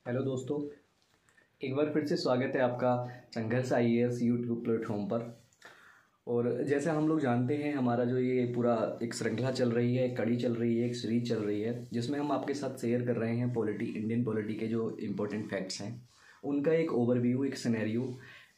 Hello दोस्तों, एक बार फिर से स्वागत है आपका संघर्ष आईएएस यूट्यूब प्लेटफॉर्म पर। और जैसे हम लोग जानते हैं, हमारा जो ये पूरा एक श्रृंखला चल रही है, एक कड़ी चल रही है, एक सीरीज चल रही है, जिसमें हम आपके साथ शेयर कर रहे हैं इंडियन पॉलिटी के जो इम्पोर्टेंट फैक्ट्स हैं उनका एक ओवरव्यू, एक सिनेरियो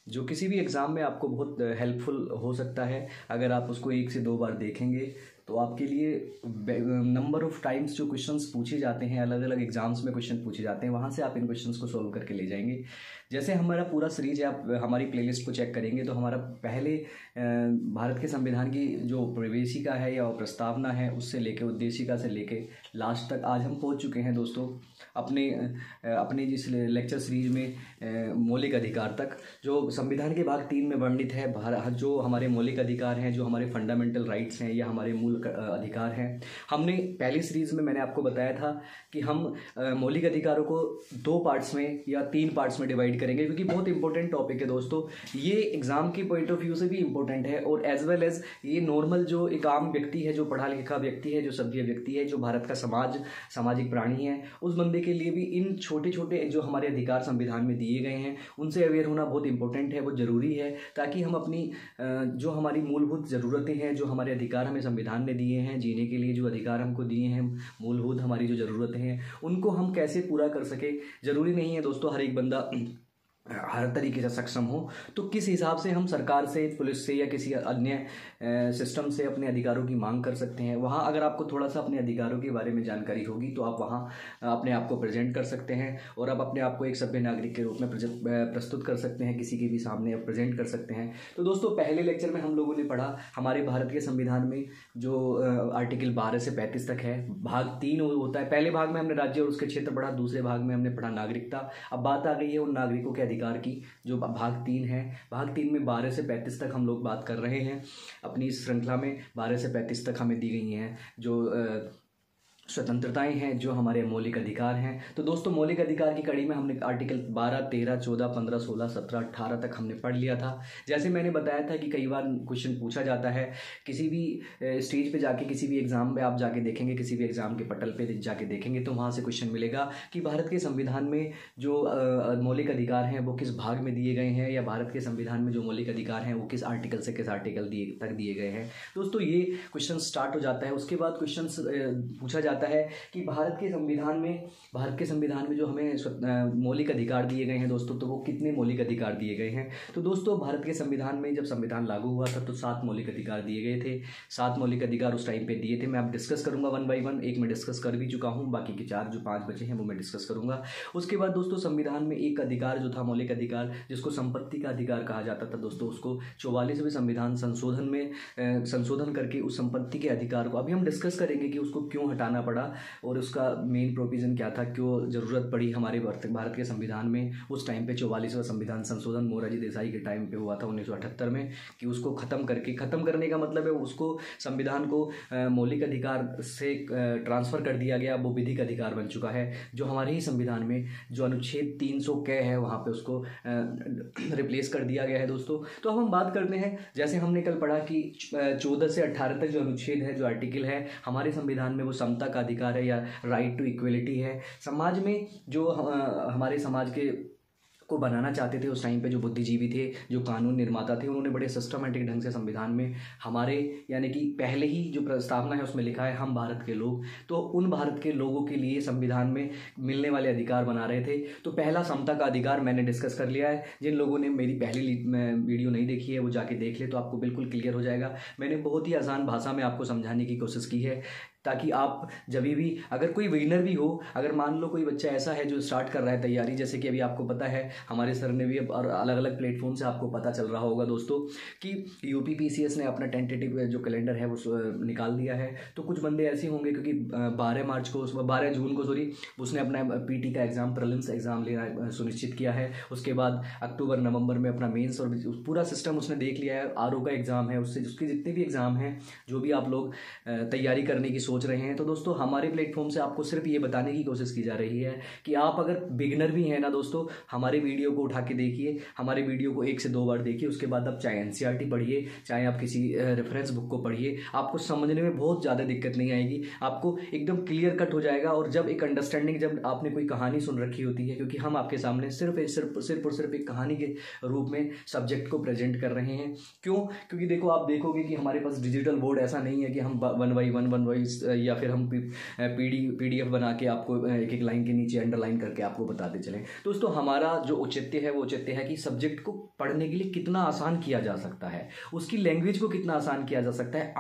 जो किसी भी एग्ज़ाम में आपको बहुत हेल्पफुल हो सकता है। अगर आप उसको 1 से 2 बार देखेंगे तो आपके लिए नंबर ऑफ़ टाइम्स जो क्वेश्चंस पूछे जाते हैं, अलग अलग एग्जाम्स में क्वेश्चन पूछे जाते हैं, वहाँ से आप इन क्वेश्चंस को सॉल्व करके ले जाएंगे। जैसे हमारा पूरा सीरीज है, आप हमारी प्लेलिस्ट को चेक करेंगे तो हमारा पहले भारत के संविधान की जो प्रवेशिका है या प्रस्तावना है, उससे लेके उद्देशिका से लेके लास्ट तक आज हम पहुँच चुके हैं दोस्तों अपने जिस लेक्चर सीरीज में मौलिक अधिकार तक, जो संविधान के भाग 3 में वर्णित है। जो हमारे मौलिक अधिकार हैं, जो हमारे फंडामेंटल राइट्स हैं या हमारे मूल अधिकार हैं, हमने पहली सीरीज में मैंने आपको बताया था कि हम मौलिक अधिकारों को 2 पार्ट्स में या 3 पार्ट्स में डिवाइड करेंगे, क्योंकि बहुत इंपॉर्टेंट टॉपिक है दोस्तों। ये एग्जाम के पॉइंट ऑफ व्यू से भी इंपॉर्टेंट है और एज वेल एज ये नॉर्मल जो एक आम व्यक्ति है, जो पढ़ा लिखा व्यक्ति है, जो सभ्य व्यक्ति है, जो भारत का सामाजिक प्राणी है, उस बंदे के लिए भी इन छोटे छोटे जो हमारे अधिकार संविधान में दिए गए हैं उनसे अवेयर होना बहुत इंपॉर्टेंट है, बहुत ज़रूरी है, ताकि हम अपनी जो हमारी मूलभूत ज़रूरतें हैं, जो हमारे अधिकार हमें संविधान ने दिए हैं, जीने के लिए जो अधिकार हमको दिए हैं, मूलभूत हमारी जो ज़रूरतें हैं, उनको हम कैसे पूरा कर सके। ज़रूरी नहीं है दोस्तों हर एक बंदा हर तरीके से सक्षम हो, तो किस हिसाब से हम सरकार से, पुलिस से या किसी अन्य सिस्टम से अपने अधिकारों की मांग कर सकते हैं। वहाँ अगर आपको थोड़ा सा अपने अधिकारों के बारे में जानकारी होगी तो आप वहाँ अपने आप को प्रेजेंट कर सकते हैं और आप अपने आप को एक सभ्य नागरिक के रूप में प्रस्तुत कर सकते हैं, किसी के भी सामने आप प्रेजेंट कर सकते हैं। तो दोस्तों पहले लेक्चर में हम लोगों ने पढ़ा हमारे भारत के संविधान में जो आर्टिकल 12 से 35 तक है, भाग 3 होता है। पहले भाग में हमने राज्य और उसके क्षेत्र पढ़ा, दूसरे भाग में हमने पढ़ा नागरिकता। अब बात आ गई है उन नागरिकों के अधिकार की, जो भाग 3 है। भाग 3 में 12 से 35 तक हम लोग बात कर रहे हैं। अपनी इस श्रृंखला में 12 से 35 तक हमें दी गई हैं जो स्वतंत्रताएं हैं, जो हमारे मौलिक अधिकार हैं। तो दोस्तों मौलिक अधिकार की कड़ी में हमने आर्टिकल 12, 13, 14, 15, 16, 17, 18 तक हमने पढ़ लिया था। जैसे मैंने बताया था कि कई बार क्वेश्चन पूछा जाता है किसी भी स्टेज पे जाके, किसी भी एग्जाम में आप जाके देखेंगे, किसी भी एग्जाम के पटल पे जाके देखेंगे तो वहाँ से क्वेश्चन मिलेगा कि भारत के संविधान में जो मौलिक अधिकार हैं वो किस भाग में दिए गए हैं, या भारत के संविधान में जो मौलिक अधिकार हैं वो किस आर्टिकल से किस आर्टिकल तक दिए गए हैं। दोस्तों ये क्वेश्चन स्टार्ट हो जाता है। उसके बाद क्वेश्चन पूछा जाता है कि भारत के संविधान में जो हमें मौलिक अधिकार दिए गए हैं दोस्तों, तो वो कितने मौलिक अधिकार दिए गए हैं। तो दोस्तों भारत के संविधान में जब संविधान लागू हुआ था तो 7 मौलिक अधिकार दिए गए थे। 7 मौलिक अधिकार उस टाइम पे दिए थे। मैं अब डिस्कस करूंगा 1 बाय 1। एक मैं डिस्कस कर भी चुका हूं, बाकी के 4 जो 5 बचे हैं वो मैं डिस्कस करूंगा। उसके बाद दोस्तों संविधान में एक अधिकार जो था मौलिक अधिकार, जिसको संपत्ति का अधिकार कहा जाता था दोस्तों, उसको 44वें संविधान संशोधन में संशोधन करके उस संपत्ति के अधिकार को, अभी हम डिस्कस करेंगे कि उसको क्यों हटाना पड़ा और उसका मेन प्रोविजन क्या था, क्यों ज़रूरत पड़ी हमारे भारत के संविधान में उस टाइम पे 44वां संविधान संशोधन मोरारजी देसाई के टाइम पे हुआ था 1978 में, कि उसको ख़त्म करने का मतलब है उसको संविधान को मौलिक अधिकार से ट्रांसफ़र कर दिया गया, वो विधिक अधिकार बन चुका है। जो हमारे ही संविधान में जो अनुच्छेद 300 क है वहाँ पे उसको रिप्लेस कर दिया गया है दोस्तों। तो अब हम बात करते हैं, जैसे हमने कल पढ़ा कि 14 से 18 तक जो अनुच्छेद है, जो आर्टिकल है हमारे संविधान में, वो समता का अधिकार है या राइट टू इक्वलिटी है। समाज में जो हमारे समाज के को बनाना चाहते थे उस टाइम पे जो बुद्धिजीवी थे, जो कानून निर्माता थे, उन्होंने बड़े सिस्टमेटिक ढंग से संविधान में हमारे, यानी कि पहले ही जो प्रस्तावना है उसमें लिखा है हम भारत के लोग, तो उन भारत के लोगों के लिए संविधान में मिलने वाले अधिकार बना रहे थे। तो पहला समता का अधिकार मैंने डिस्कस कर लिया है। जिन लोगों ने मेरी पहली वीडियो नहीं देखी है वो जाके देख ले, तो आपको बिल्कुल क्लियर हो जाएगा। मैंने बहुत ही आसान भाषा में आपको समझाने की कोशिश की है, ताकि आप जब भी, अगर कोई विनर भी हो, अगर मान लो कोई बच्चा ऐसा है जो स्टार्ट कर रहा है तैयारी, जैसे कि अभी आपको पता है हमारे सर ने भी और अलग अलग प्लेटफॉर्म से आपको पता चल रहा होगा दोस्तों कि यूपीपीसीएस ने अपना टेंटेटिव जो कैलेंडर है वो निकाल दिया है। तो कुछ बंदे ऐसे होंगे क्योंकि 12 जून को उसने अपना पीटी का एग्ज़ाम, प्रीलिम्स एग्ज़ाम लेना सुनिश्चित किया है। उसके बाद अक्टूबर नवंबर में अपना मेंस और पूरा सिस्टम उसने देख लिया है। आरओ का एग्ज़ाम है, उसके जितने भी एग्ज़ाम हैं, जो भी आप लोग तैयारी करने की सोच सोच रहे हैं, तो दोस्तों हमारे प्लेटफॉर्म से आपको सिर्फ ये बताने की कोशिश की जा रही है कि आप अगर बिगिनर भी हैं ना दोस्तों, हमारे वीडियो को उठा के देखिए, हमारे वीडियो को 1 से 2 बार देखिए, उसके बाद आप चाहे NCERT पढ़िए, चाहे आप किसी रेफरेंस बुक को पढ़िए, आपको समझने में बहुत ज़्यादा दिक्कत नहीं आएगी, आपको एकदम क्लियर कट हो जाएगा। और जब एक अंडरस्टैंडिंग, जब आपने कोई कहानी सुन रखी होती है, क्योंकि हम आपके सामने सिर्फ और सिर्फ एक कहानी के रूप में सब्जेक्ट को प्रेजेंट कर रहे हैं। क्यों? क्योंकि देखो, आप देखोगे कि हमारे पास डिजिटल बोर्ड ऐसा नहीं है कि हम 1 बाई 1 या फिर हम PDF बना के आपको एक एक लाइन के नीचे अंडरलाइन करके आपको बताते चलें। दोस्तों हमारा जो औचित्य है वो औचित्य है कि सब्जेक्ट को पढ़ने के लिए कितना आसान किया जा सकता है, उसकी लैंग्वेज को कितना आसान किया जा सकता है,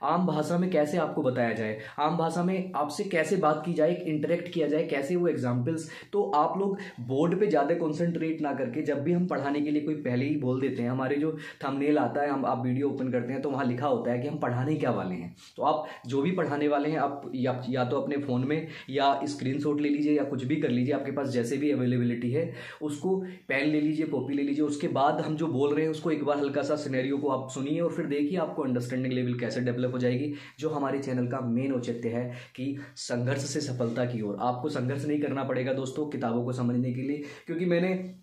आम भाषा में कैसे आपको बताया जाए, आम भाषा में आपसे कैसे बात की जाए, इंटरेक्ट किया जाए, कैसे वो एग्जाम्पल्स। तो आप लोग बोर्ड पे ज़्यादा कॉन्सेंट्रेट ना करके, जब भी हम पढ़ाने के लिए कोई पहले ही बोल देते हैं, हमारे जो थंबनेल आता है, आप वीडियो ओपन करते हैं तो वहाँ लिखा होता है कि हम पढ़ाने क्या वाले हैं। तो आप जो भी पढ़ाने वाले हैं, आप या तो अपने फ़ोन में या स्क्रीनशॉट ले लीजिए या कुछ भी कर लीजिए, आपके पास जैसे भी अवेलेबिलिटी है, उसको पेन ले लीजिए, कॉपी ले लीजिए। उसके बाद हम जो बोल रहे हैं उसको एक बार हल्का सा सिनेरियो को आप सुनिए और फिर देखिए आपको अंडरस्टैंडिंग लेवल कैसे डेवलप हो जाएगी। जो हमारे चैनल का मेन औचित्य है कि संघर्ष से सफलता की ओर। आपको संघर्ष नहीं करना पड़ेगा दोस्तों किताबों को समझने के लिए, क्योंकि मैंने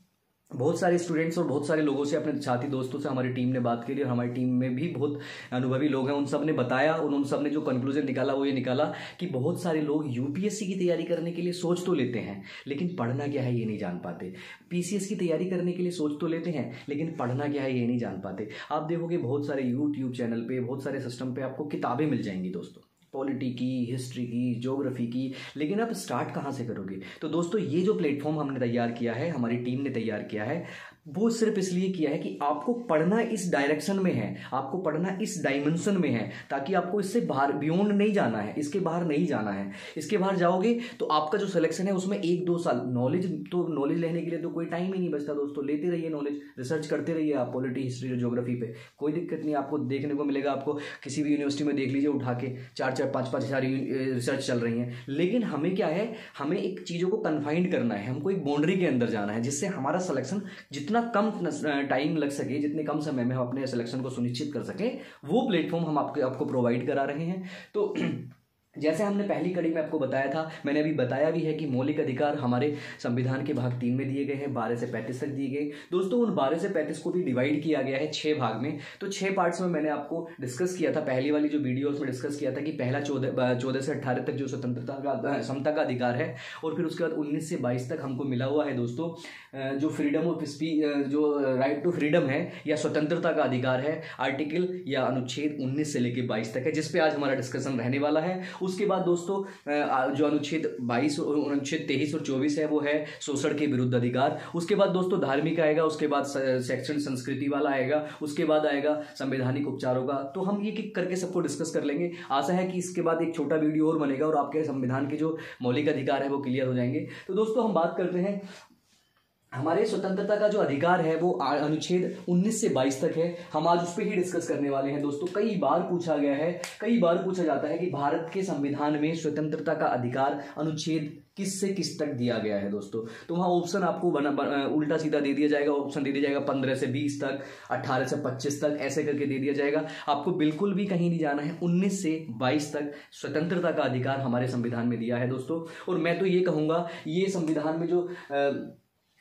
बहुत सारे स्टूडेंट्स और बहुत सारे लोगों से, अपने साथी दोस्तों से हमारी टीम ने बात की और हमारी टीम में भी बहुत अनुभवी लोग हैं, उन सब ने बताया और उन सब ने जो कंक्लूजन निकाला वो ये निकाला कि बहुत सारे लोग UPSC की तैयारी करने के लिए सोच तो लेते हैं लेकिन पढ़ना क्या है ये नहीं जान पाते, PCS की तैयारी करने के लिए सोच तो लेते हैं लेकिन पढ़ना क्या है ये नहीं जान पाते। आप देखोगे बहुत सारे YouTube चैनल पे, बहुत सारे सिस्टम पे आपको किताबें मिल जाएंगी दोस्तों, पॉलिटी की, हिस्ट्री की, ज्योग्राफी की, लेकिन आप स्टार्ट कहाँ से करोगे। तो दोस्तों ये जो प्लेटफॉर्म हमने तैयार किया है, हमारी टीम ने तैयार किया है, वो सिर्फ इसलिए किया है कि आपको पढ़ना इस डायरेक्शन में है, आपको पढ़ना इस डायमेंशन में है, ताकि आपको इससे बाहर बियॉन्ड नहीं जाना है, इसके बाहर नहीं जाना है। इसके बाहर जाओगे तो आपका जो सिलेक्शन है उसमें 1-2 साल नॉलेज लेने के लिए तो कोई टाइम ही नहीं बचता दोस्तों। लेते रहिए नॉलेज, रिसर्च करते रहिए आप पॉलिटी, हिस्ट्री और ज्योग्राफी पे, कोई दिक्कत नहीं, आपको देखने को मिलेगा। आपको किसी भी यूनिवर्सिटी में देख लीजिए उठा के 4-4, 5-5 हज़ार रिसर्च चल रही हैं, लेकिन हमें क्या है, हमें एक चीज़ों को कन्फाइंड करना है, हमको एक बाउंड्री के अंदर जाना है, जिससे हमारा सिलेक्शन जितना कम टाइम लग सके, जितने कम समय में हम अपने सिलेक्शन को सुनिश्चित कर सके, वो प्लेटफॉर्म हम आपको प्रोवाइड करा रहे हैं। तो जैसे हमने पहली कड़ी में आपको बताया था, मैंने अभी बताया भी है कि मौलिक अधिकार हमारे संविधान के भाग 3 में दिए गए हैं, 12 से 35 तक दिए गए। दोस्तों उन 12 से 35 को भी डिवाइड किया गया है 6 भाग में। तो 6 पार्ट्स में मैंने आपको डिस्कस किया था, पहली वाली जो वीडियो उसमें डिस्कस किया था कि पहला 14 से 18 तक जो स्वतंत्रता का, समता का अधिकार है, और फिर उसके बाद 19 से 22 तक हमको मिला हुआ है दोस्तों जो फ्रीडम ऑफ स्पीच, जो राइट टू फ्रीडम है या स्वतंत्रता का अधिकार है, आर्टिकल या अनुच्छेद 19 से लेकर 22 तक है, जिसपे आज हमारा डिस्कशन रहने वाला है। उसके बाद दोस्तों जो अनुच्छेद 22, अनुच्छेद 23 और 24 है वो है शोषण के विरुद्ध अधिकार। उसके बाद दोस्तों धार्मिक आएगा, उसके बाद सेक्शन संस्कृति वाला आएगा, उसके बाद आएगा संवैधानिक उपचारों का। तो हम ये करके सबको डिस्कस कर लेंगे। आशा है कि इसके बाद एक छोटा वीडियो और बनेगा और आपके संविधान के जो मौलिक अधिकार है वो क्लियर हो जाएंगे। तो दोस्तों हम बात करते हैं, हमारे स्वतंत्रता का जो अधिकार है वो अनुच्छेद 19 से 22 तक है। हम आज उस पर ही डिस्कस करने वाले हैं दोस्तों। कई बार पूछा गया है, कई बार पूछा जाता है कि भारत के संविधान में स्वतंत्रता का अधिकार अनुच्छेद किस से किस तक दिया गया है दोस्तों। तो वहाँ ऑप्शन आपको उल्टा सीधा दे दिया जाएगा, ऑप्शन दे दिया जाएगा 15 से 20 तक, 18 से 25 तक, ऐसे करके दे दिया जाएगा। आपको बिल्कुल भी कहीं नहीं जाना है, 19 से 22 तक स्वतंत्रता का अधिकार हमारे संविधान में दिया है दोस्तों। और मैं तो ये कहूँगा, ये संविधान में जो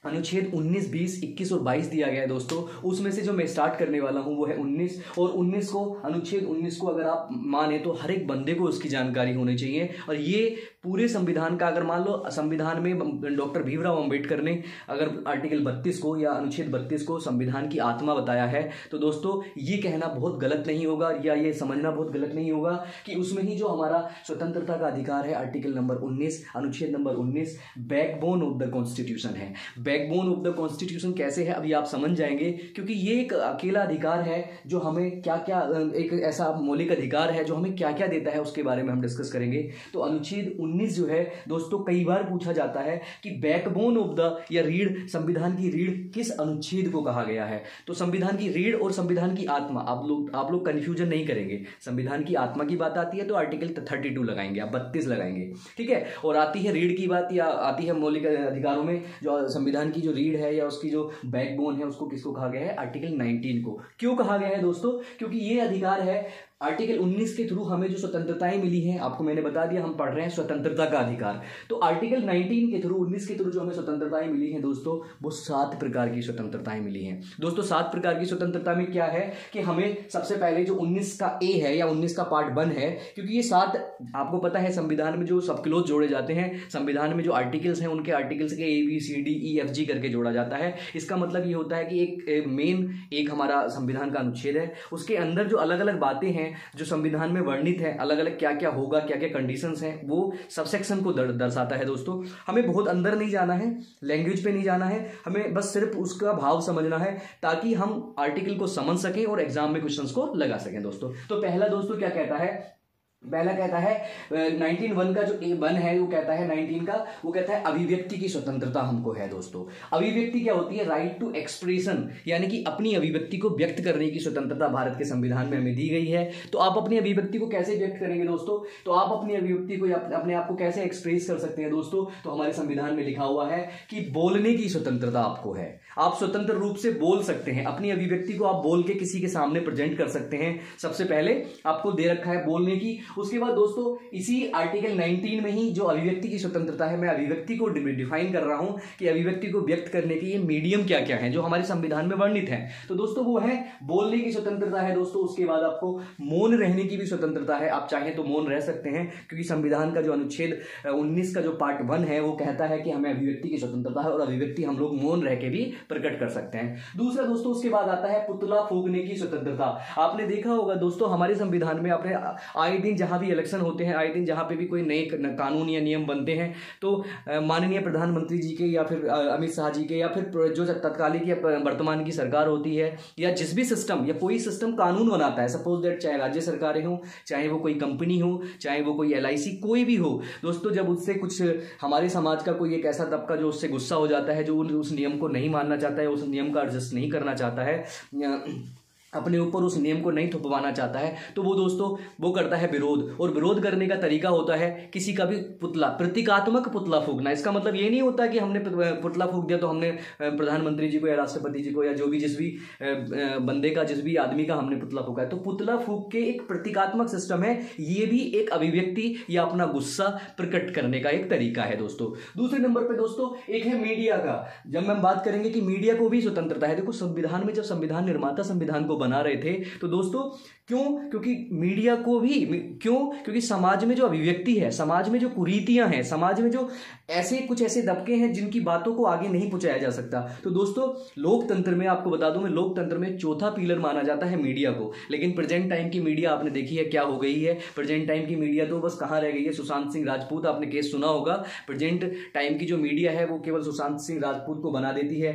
अनुच्छेद 19, 20, 21 और 22 दिया गया है दोस्तों, उसमें से जो मैं स्टार्ट करने वाला हूं वो है 19। और 19 को, अनुच्छेद 19 को अगर आप माने तो हर एक बंदे को उसकी जानकारी होनी चाहिए। और ये पूरे संविधान का, अगर मान लो संविधान में डॉक्टर भीमराव अंबेडकर ने अगर आर्टिकल 32 को या अनुच्छेद 32 को संविधान की आत्मा बताया है, तो दोस्तों ये कहना बहुत गलत नहीं होगा या ये समझना बहुत गलत नहीं होगा कि उसमें ही जो हमारा स्वतंत्रता का अधिकार है, आर्टिकल नंबर 19, अनुच्छेद number 19 backbone of the constitution है। बैकबोन ऑफ द कॉन्स्टिट्यूशन कैसे है अभी आप समझ जाएंगे, क्योंकि ये एक अकेला अधिकार है जो हमें क्या क्या, एक ऐसा मौलिक अधिकार है जो हमें क्या क्या देता है, उसके बारे में हम डिस्कस करेंगे। तो अनुच्छेद 19 जो है दोस्तों, कई बार पूछा जाता है कि बैकबोन ऑफ द, या रीढ़, संविधान की रीढ़ किस अनुच्छेद को कहा गया है। तो संविधान की रीढ़ और संविधान की आत्मा, आप लोग कंफ्यूजन नहीं करेंगे। संविधान की आत्मा की बात आती है तो आर्टिकल 32 लगाएंगे, आप 32 लगाएंगे, ठीक है। और आती है रीढ़ की बात, या आती है मौलिक अधिकारों में जो संविधान की जो रीढ़ है या उसकी जो बैकबोन है, उसको किसको कहा गया है, आर्टिकल 19 को। क्यों कहा गया है दोस्तों, क्योंकि ये अधिकार है आर्टिकल 19 के थ्रू हमें जो स्वतंत्रताएं मिली हैं, आपको मैंने बता दिया, हम पढ़ रहे हैं स्वतंत्रता का अधिकार। तो आर्टिकल 19 के थ्रू, 19 के थ्रू जो हमें स्वतंत्रताएं मिली हैं दोस्तों, वो 7 प्रकार की स्वतंत्रताएं मिली हैं दोस्तों। 7 प्रकार की स्वतंत्रता में क्या है कि हमें सबसे पहले जो 19 का ए है या 19 का पार्ट 1 है, क्योंकि ये 7 आपको पता है संविधान में जो सब क्लोज जोड़े जाते हैं, संविधान में जो आर्टिकल्स हैं उनके आर्टिकल्स के ABCDEFG करके जोड़ा जाता है। इसका मतलब ये होता है कि एक मेन एक हमारा संविधान का अनुच्छेद है, उसके अंदर जो अलग अलग बातें हैं जो संविधान में वर्णित है, अलग अलग क्या क्या होगा, क्या क्या कंडीशंस हैं, वो सबसेक्शन को दर्शाता है दोस्तों। हमें बहुत अंदर नहीं जाना है, लैंग्वेज पे नहीं जाना है, हमें बस सिर्फ उसका भाव समझना है ताकि हम आर्टिकल को समझ सकें और एग्जाम में क्वेश्चंस को लगा सकें दोस्तों। तो पहला दोस्तों क्या कहता है, पहला कहता है 19(1) का जो A1 है वो कहता है 19 का, वो कहता है अभिव्यक्ति की स्वतंत्रता हमको है दोस्तों। अभिव्यक्ति क्या होती है, राइट टू एक्सप्रेशन, यानी कि अपनी अभिव्यक्ति को व्यक्त करने की स्वतंत्रता भारत के संविधान में हमें दी गई है। तो आप अपनी अभिव्यक्ति को कैसे व्यक्त करेंगे दोस्तों, तो आप अपनी अभिव्यक्ति को अपने आप को कैसे एक्सप्रेस कर सकते हैं दोस्तों, तो हमारे संविधान में लिखा हुआ है कि बोलने की स्वतंत्रता आपको है। आप स्वतंत्र रूप से बोल सकते हैं, अपनी अभिव्यक्ति को आप बोल के किसी के सामने प्रेजेंट कर सकते हैं। सबसे पहले आपको दे रखा है बोलने की। उसके बाद दोस्तों इसी आर्टिकल 19 में ही जो अभिव्यक्ति की स्वतंत्रता है, मैं अभिव्यक्ति को डिफाइन कर रहा हूं कि अभिव्यक्ति को व्यक्त करने के ये मीडियम क्या क्या है जो हमारे संविधान में वर्णित है। तो दोस्तों वो है बोलने की स्वतंत्रता है दोस्तों। उसके बाद आपको मौन रहने की भी स्वतंत्रता है, आप चाहें तो मौन रह सकते हैं, क्योंकि संविधान का जो अनुच्छेद 19 का जो पार्ट 1 है वो कहता है कि हमें अभिव्यक्ति की स्वतंत्रता है और अभिव्यक्ति हम लोग मौन रह के भी प्रकट कर सकते हैं। दूसरा दोस्तों उसके बाद आता है पुतला फूंकने की स्वतंत्रता। आपने देखा होगा दोस्तों हमारे संविधान में, आपने आए दिन जहां भी इलेक्शन होते हैं, आए दिन जहां पे भी कोई नए कानून या नियम बनते हैं, तो माननीय प्रधानमंत्री जी के या फिर अमित शाह जी के या फिर जो तत्कालिक या वर्तमान की सरकार होती है या जिस भी सिस्टम या कोई सिस्टम कानून बनाता है, सपोज दैट चाहे राज्य सरकारें हो, चाहे वो कोई कंपनी हो, चाहे वो कोई LIC कोई भी हो दोस्तों, जब उससे कुछ हमारे समाज का कोई एक ऐसा तबका जो उससे गुस्सा हो जाता है, जो उस नियम को नहीं मानना चाहता है, उस नियम का एडजस्ट नहीं करना चाहता है, अपने ऊपर उस नियम को नहीं थोपवाना चाहता है, तो वो दोस्तों वो करता है विरोध। और विरोध करने का तरीका होता है किसी का भी पुतला, प्रतीकात्मक पुतला फूंकना। इसका मतलब ये नहीं होता कि हमने पुतला फूंक दिया तो हमने प्रधानमंत्री जी को या राष्ट्रपति जी को या जो भी जिस भी बंदे का, जिस भी आदमी का हमने पुतला फूंका है। तो पुतला फूंक के एक प्रतीकात्मक सिस्टम है, ये भी एक अभिव्यक्ति या अपना गुस्सा प्रकट करने का एक तरीका है दोस्तों। दूसरे नंबर पर दोस्तों एक है मीडिया का। जब हम बात करेंगे कि मीडिया को भी स्वतंत्रता है, देखो संविधान में जब संविधान निर्माता संविधान को बना रहे थे तो दोस्तों क्यों, क्योंकि मीडिया को भी क्यों, क्योंकि समाज में जो अभिव्यक्ति है, समाज में जो कुरीतियां हैं, समाज में जो कुछ ऐसे दबके हैं जिनकी बातों को आगे नहीं पहुंचाया जा सकता। तो दोस्तों लोकतंत्र में आपको बता दूं मैं, लोकतंत्र में चौथा पिलर माना जाता है मीडिया को। लेकिन प्रेजेंट टाइम की मीडिया आपने देखी है क्या हो गई है। प्रेजेंट टाइम की मीडिया तो बस कहां रह गई है, सुशांत सिंह राजपूत, आपने केस सुना होगा। प्रेजेंट टाइम की जो मीडिया है वो केवल सुशांत सिंह राजपूत को बना देती है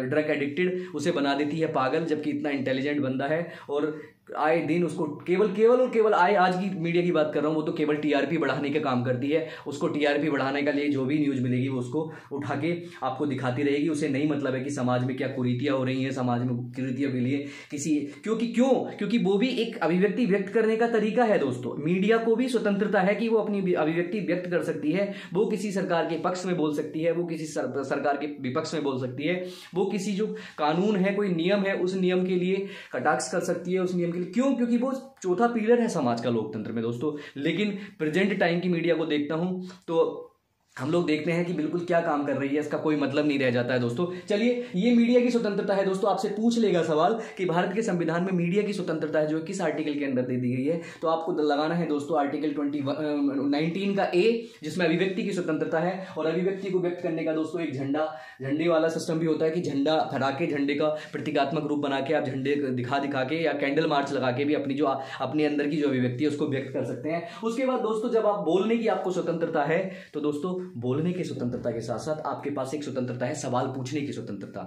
ड्रग एडिक्टेड, उसे बना देती है पागल, जबकि इतना इंटेलिजेंट बंदा है। और आए दिन उसको केवल आज की मीडिया की बात कर रहा हूं, वो तो केवल TRP बढ़ाने का काम करती है। उसको TRP बढ़ाने के लिए जो भी न्यूज मिलेगी वो उसको उठा के आपको दिखाती रहेगी। उसे नहीं मतलब है कि समाज में क्या कुरीतियां हो रही हैं, समाज में कुरीतियों के लिए किसी क्योंकि वो भी एक अभिव्यक्ति व्यक्त करने का तरीका है दोस्तों। मीडिया को भी स्वतंत्रता है कि वो अपनी अभिव्यक्ति व्यक्त कर सकती है। वो किसी सरकार के पक्ष में बोल सकती है, वो किसी सरकार के विपक्ष में बोल सकती है, वो किसी जो कानून है, कोई नियम है, उस नियम के लिए कटाक्ष कर सकती है, उस नियम के लिए। क्यों? क्योंकि वो चौथा पिलर है समाज का लोकतंत्र में दोस्तों। लेकिन प्रेजेंट टाइम की मीडिया को देखता हूं तो हम लोग देखते हैं कि बिल्कुल क्या काम कर रही है, इसका कोई मतलब नहीं रह जाता है दोस्तों। चलिए, ये मीडिया की स्वतंत्रता है दोस्तों। आपसे पूछ लेगा सवाल कि भारत के संविधान में मीडिया की स्वतंत्रता है जो किस आर्टिकल के अंदर दे दी गई है, तो आपको लगाना है दोस्तों आर्टिकल 19 का A, जिसमें अभिव्यक्ति की स्वतंत्रता है। और अभिव्यक्ति को व्यक्त करने का दोस्तों एक झंडे वाला सिस्टम भी होता है कि झंडा फहरा के, झंडे का प्रतीकात्मक रूप बना के आप झंडे दिखा के या कैंडल मार्च लगा के भी अपने अंदर की जो अभिव्यक्ति है उसको व्यक्त कर सकते हैं। उसके बाद दोस्तों जब आप बोलने की आपको स्वतंत्रता है, तो दोस्तों बोलने की स्वतंत्रता के साथ साथ आपके पास एक स्वतंत्रता है सवाल पूछने की स्वतंत्रता।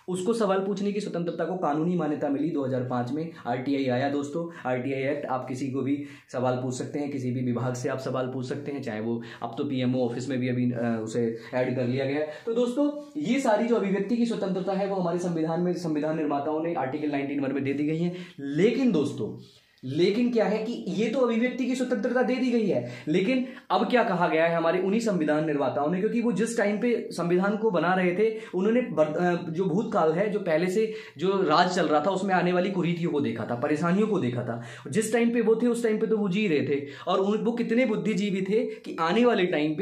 उसको सवाल पूछने की स्वतंत्रता को कानूनी मान्यता मिली 2005 में। RTI आया दोस्तों, RTI एक्ट। आप किसी को भी सवाल पूछ सकते हैं, किसी भी विभाग से आप सवाल पूछ सकते हैं, चाहे वो अब तो PMO ऑफिस में भी अभी उसे ऐड कर लिया गया है। तो दोस्तों ये सारी जो अभिव्यक्ति की स्वतंत्रता है वो हमारे संविधान निर्माताओं ने आर्टिकल 19(1) में दे दी गई है। लेकिन दोस्तों लेकिन क्या है कि ये तो अभिव्यक्ति की स्वतंत्रता दे दी गई है, लेकिन अब क्या कहा गया है हमारे उन्हीं संविधान निर्माताओं ने, क्योंकि वो जिस टाइम पे संविधान को बना रहे थे उन्होंने जो भूतकाल है, जो पहले से जो राज चल रहा था उसमें आने वाली कुरीतियों को देखा था, परेशानियों को देखा था। जिस टाइम पे वो थे उस टाइम पे तो वो जी रहे थे, और वो कितने बुद्धिजीवी थे कि आने वाले टाइम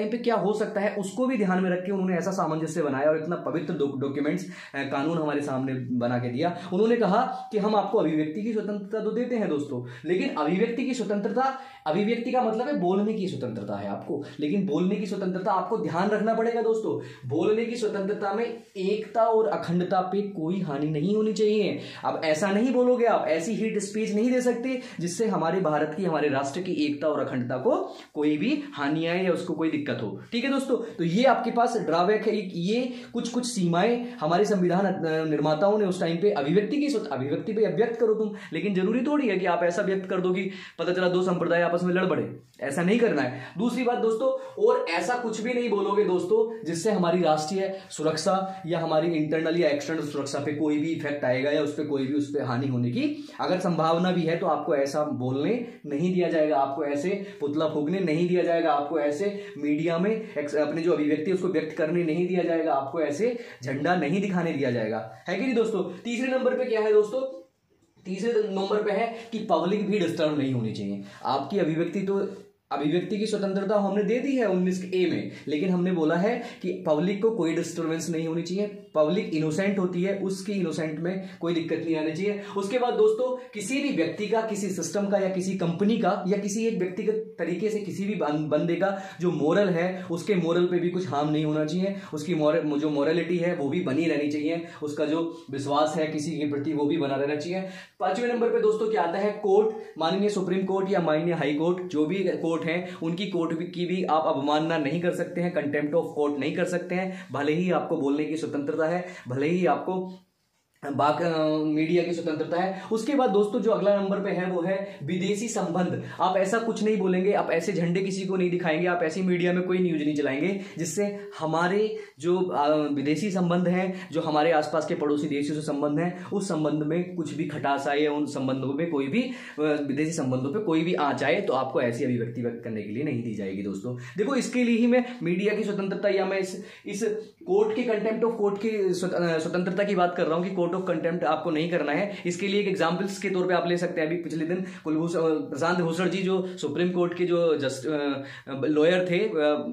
पे क्या हो सकता है उसको भी ध्यान में रख के उन्होंने ऐसा सामंजस्य बनाया और इतना पवित्र डॉक्यूमेंट्स, कानून हमारे सामने बना के दिया। उन्होंने कहा कि हम आपको अभिव्यक्ति की स्वतंत्रता तो देते हैं दोस्तों, लेकिन अभिव्यक्ति की स्वतंत्रता, अभिव्यक्ति का मतलब है बोलने की स्वतंत्रता है आपको, लेकिन बोलने की स्वतंत्रता आपको ध्यान रखना पड़ेगा दोस्तों, बोलने की स्वतंत्रता में एकता और अखंडता पे कोई हानि नहीं होनी चाहिए। अब ऐसा नहीं बोलोगे आप, ऐसी हीट स्पीच नहीं दे सकते जिससे हमारे भारत की, हमारे राष्ट्र की एकता और अखंडता को कोई भी हानि आए या उसको कोई दिक्कत हो। ठीक है दोस्तों, तो ये आपके पास ड्रॉबैक है, ये कुछ सीमाएं हमारे संविधान निर्माताओं ने उस टाइम पे अभिव्यक्ति पे अभिव्यक्त करो तुम, लेकिन जरूरी थोड़ी है कि आप ऐसा व्यक्त कर दो कि पता चला दो संप्रदाय आपस में लड़ पड़े, ऐसा नहीं करना है। दूसरी बात दोस्तों, और ऐसा कुछ भी नहीं बोलोगे दोस्तों जिससे हमारी राष्ट्रीय सुरक्षा या हमारी इंटरनल या एक्सटर्नल सुरक्षा पे कोई भी इफेक्ट आएगा या उस पर कोई भी उस पर हानि होने की अगर संभावना भी है तो आपको ऐसा बोलने नहीं दिया जाएगा, आपको ऐसे पुतला फूंकने नहीं दिया जाएगा, आपको ऐसे मीडिया में अपनी जो अभिव्यक्ति उसको व्यक्त करने नहीं दिया जाएगा, आपको ऐसे झंडा नहीं दिखाने दिया जाएगा, है कि नहीं दोस्तों। तीसरे नंबर पे क्या है दोस्तों, तीसरे नंबर पे है कि पब्लिक भी डिस्टर्ब नहीं होनी चाहिए। आपकी अभिव्यक्ति की स्वतंत्रता हमने दे दी है 19A में, लेकिन हमने बोला है कि पब्लिक को कोई डिस्टर्बेंस नहीं होनी चाहिए, पब्लिक इनोसेंट होती है, उसकी इनोसेंट में कोई दिक्कत नहीं आनी चाहिए। उसके बाद दोस्तों, किसी भी व्यक्ति का, किसी सिस्टम का या किसी कंपनी का या किसी एक व्यक्तिगत तरीके से किसी भी बंदे का जो मोरल है उसके मोरल पे भी कुछ हार्म नहीं होना चाहिए, उसकी जो मोरलिटी है वो भी बनी रहनी चाहिए, उसका जो विश्वास है किसी के प्रति वो भी बना रहना चाहिए। पांचवें नंबर पे दोस्तों क्या आता है, कोर्ट, माननीय सुप्रीम कोर्ट या माननीय हाई कोर्ट, जो भी कोर्ट हैं उनकी कोर्ट की भी आप अवमानना नहीं कर सकते हैं, कंटेम्प्ट ऑफ कोर्ट नहीं कर सकते हैं, भले ही आपको बोलने की स्वतंत्रता है, भले ही आपको मीडिया की स्वतंत्रता है। उसके बाद दोस्तों जो अगला नंबर पे है वो है विदेशी संबंध। आप ऐसा कुछ नहीं बोलेंगे, आप ऐसे झंडे किसी को नहीं दिखाएंगे, आप ऐसी मीडिया में कोई न्यूज नहीं चलाएंगे जिससे हमारे जो विदेशी संबंध हैं, जो हमारे आसपास के पड़ोसी देशों से संबंध हैं, उस संबंध में कुछ भी खटास आए, उन संबंधों में कोई भी विदेशी संबंधों पे कोई भी आंच आए तो आपको ऐसी अभिव्यक्ति व्यक्त करने के लिए नहीं दी जाएगी दोस्तों। देखो, इसके लिए ही मैं मीडिया की स्वतंत्रता या मैं इस कोर्ट के कंटेम्प्ट ऑफ कोर्ट की स्वतंत्रता की बात कर रहा हूं कि कोर्ट ऑफ कंटेम्प्ट आपको नहीं करना है। इसके लिए एक एग्जांपल्स के तौर पे आप ले सकते हैं। अभी पिछले दिन प्रशांत भूषण जी जो सुप्रीम कोर्ट के जो लॉयर थे,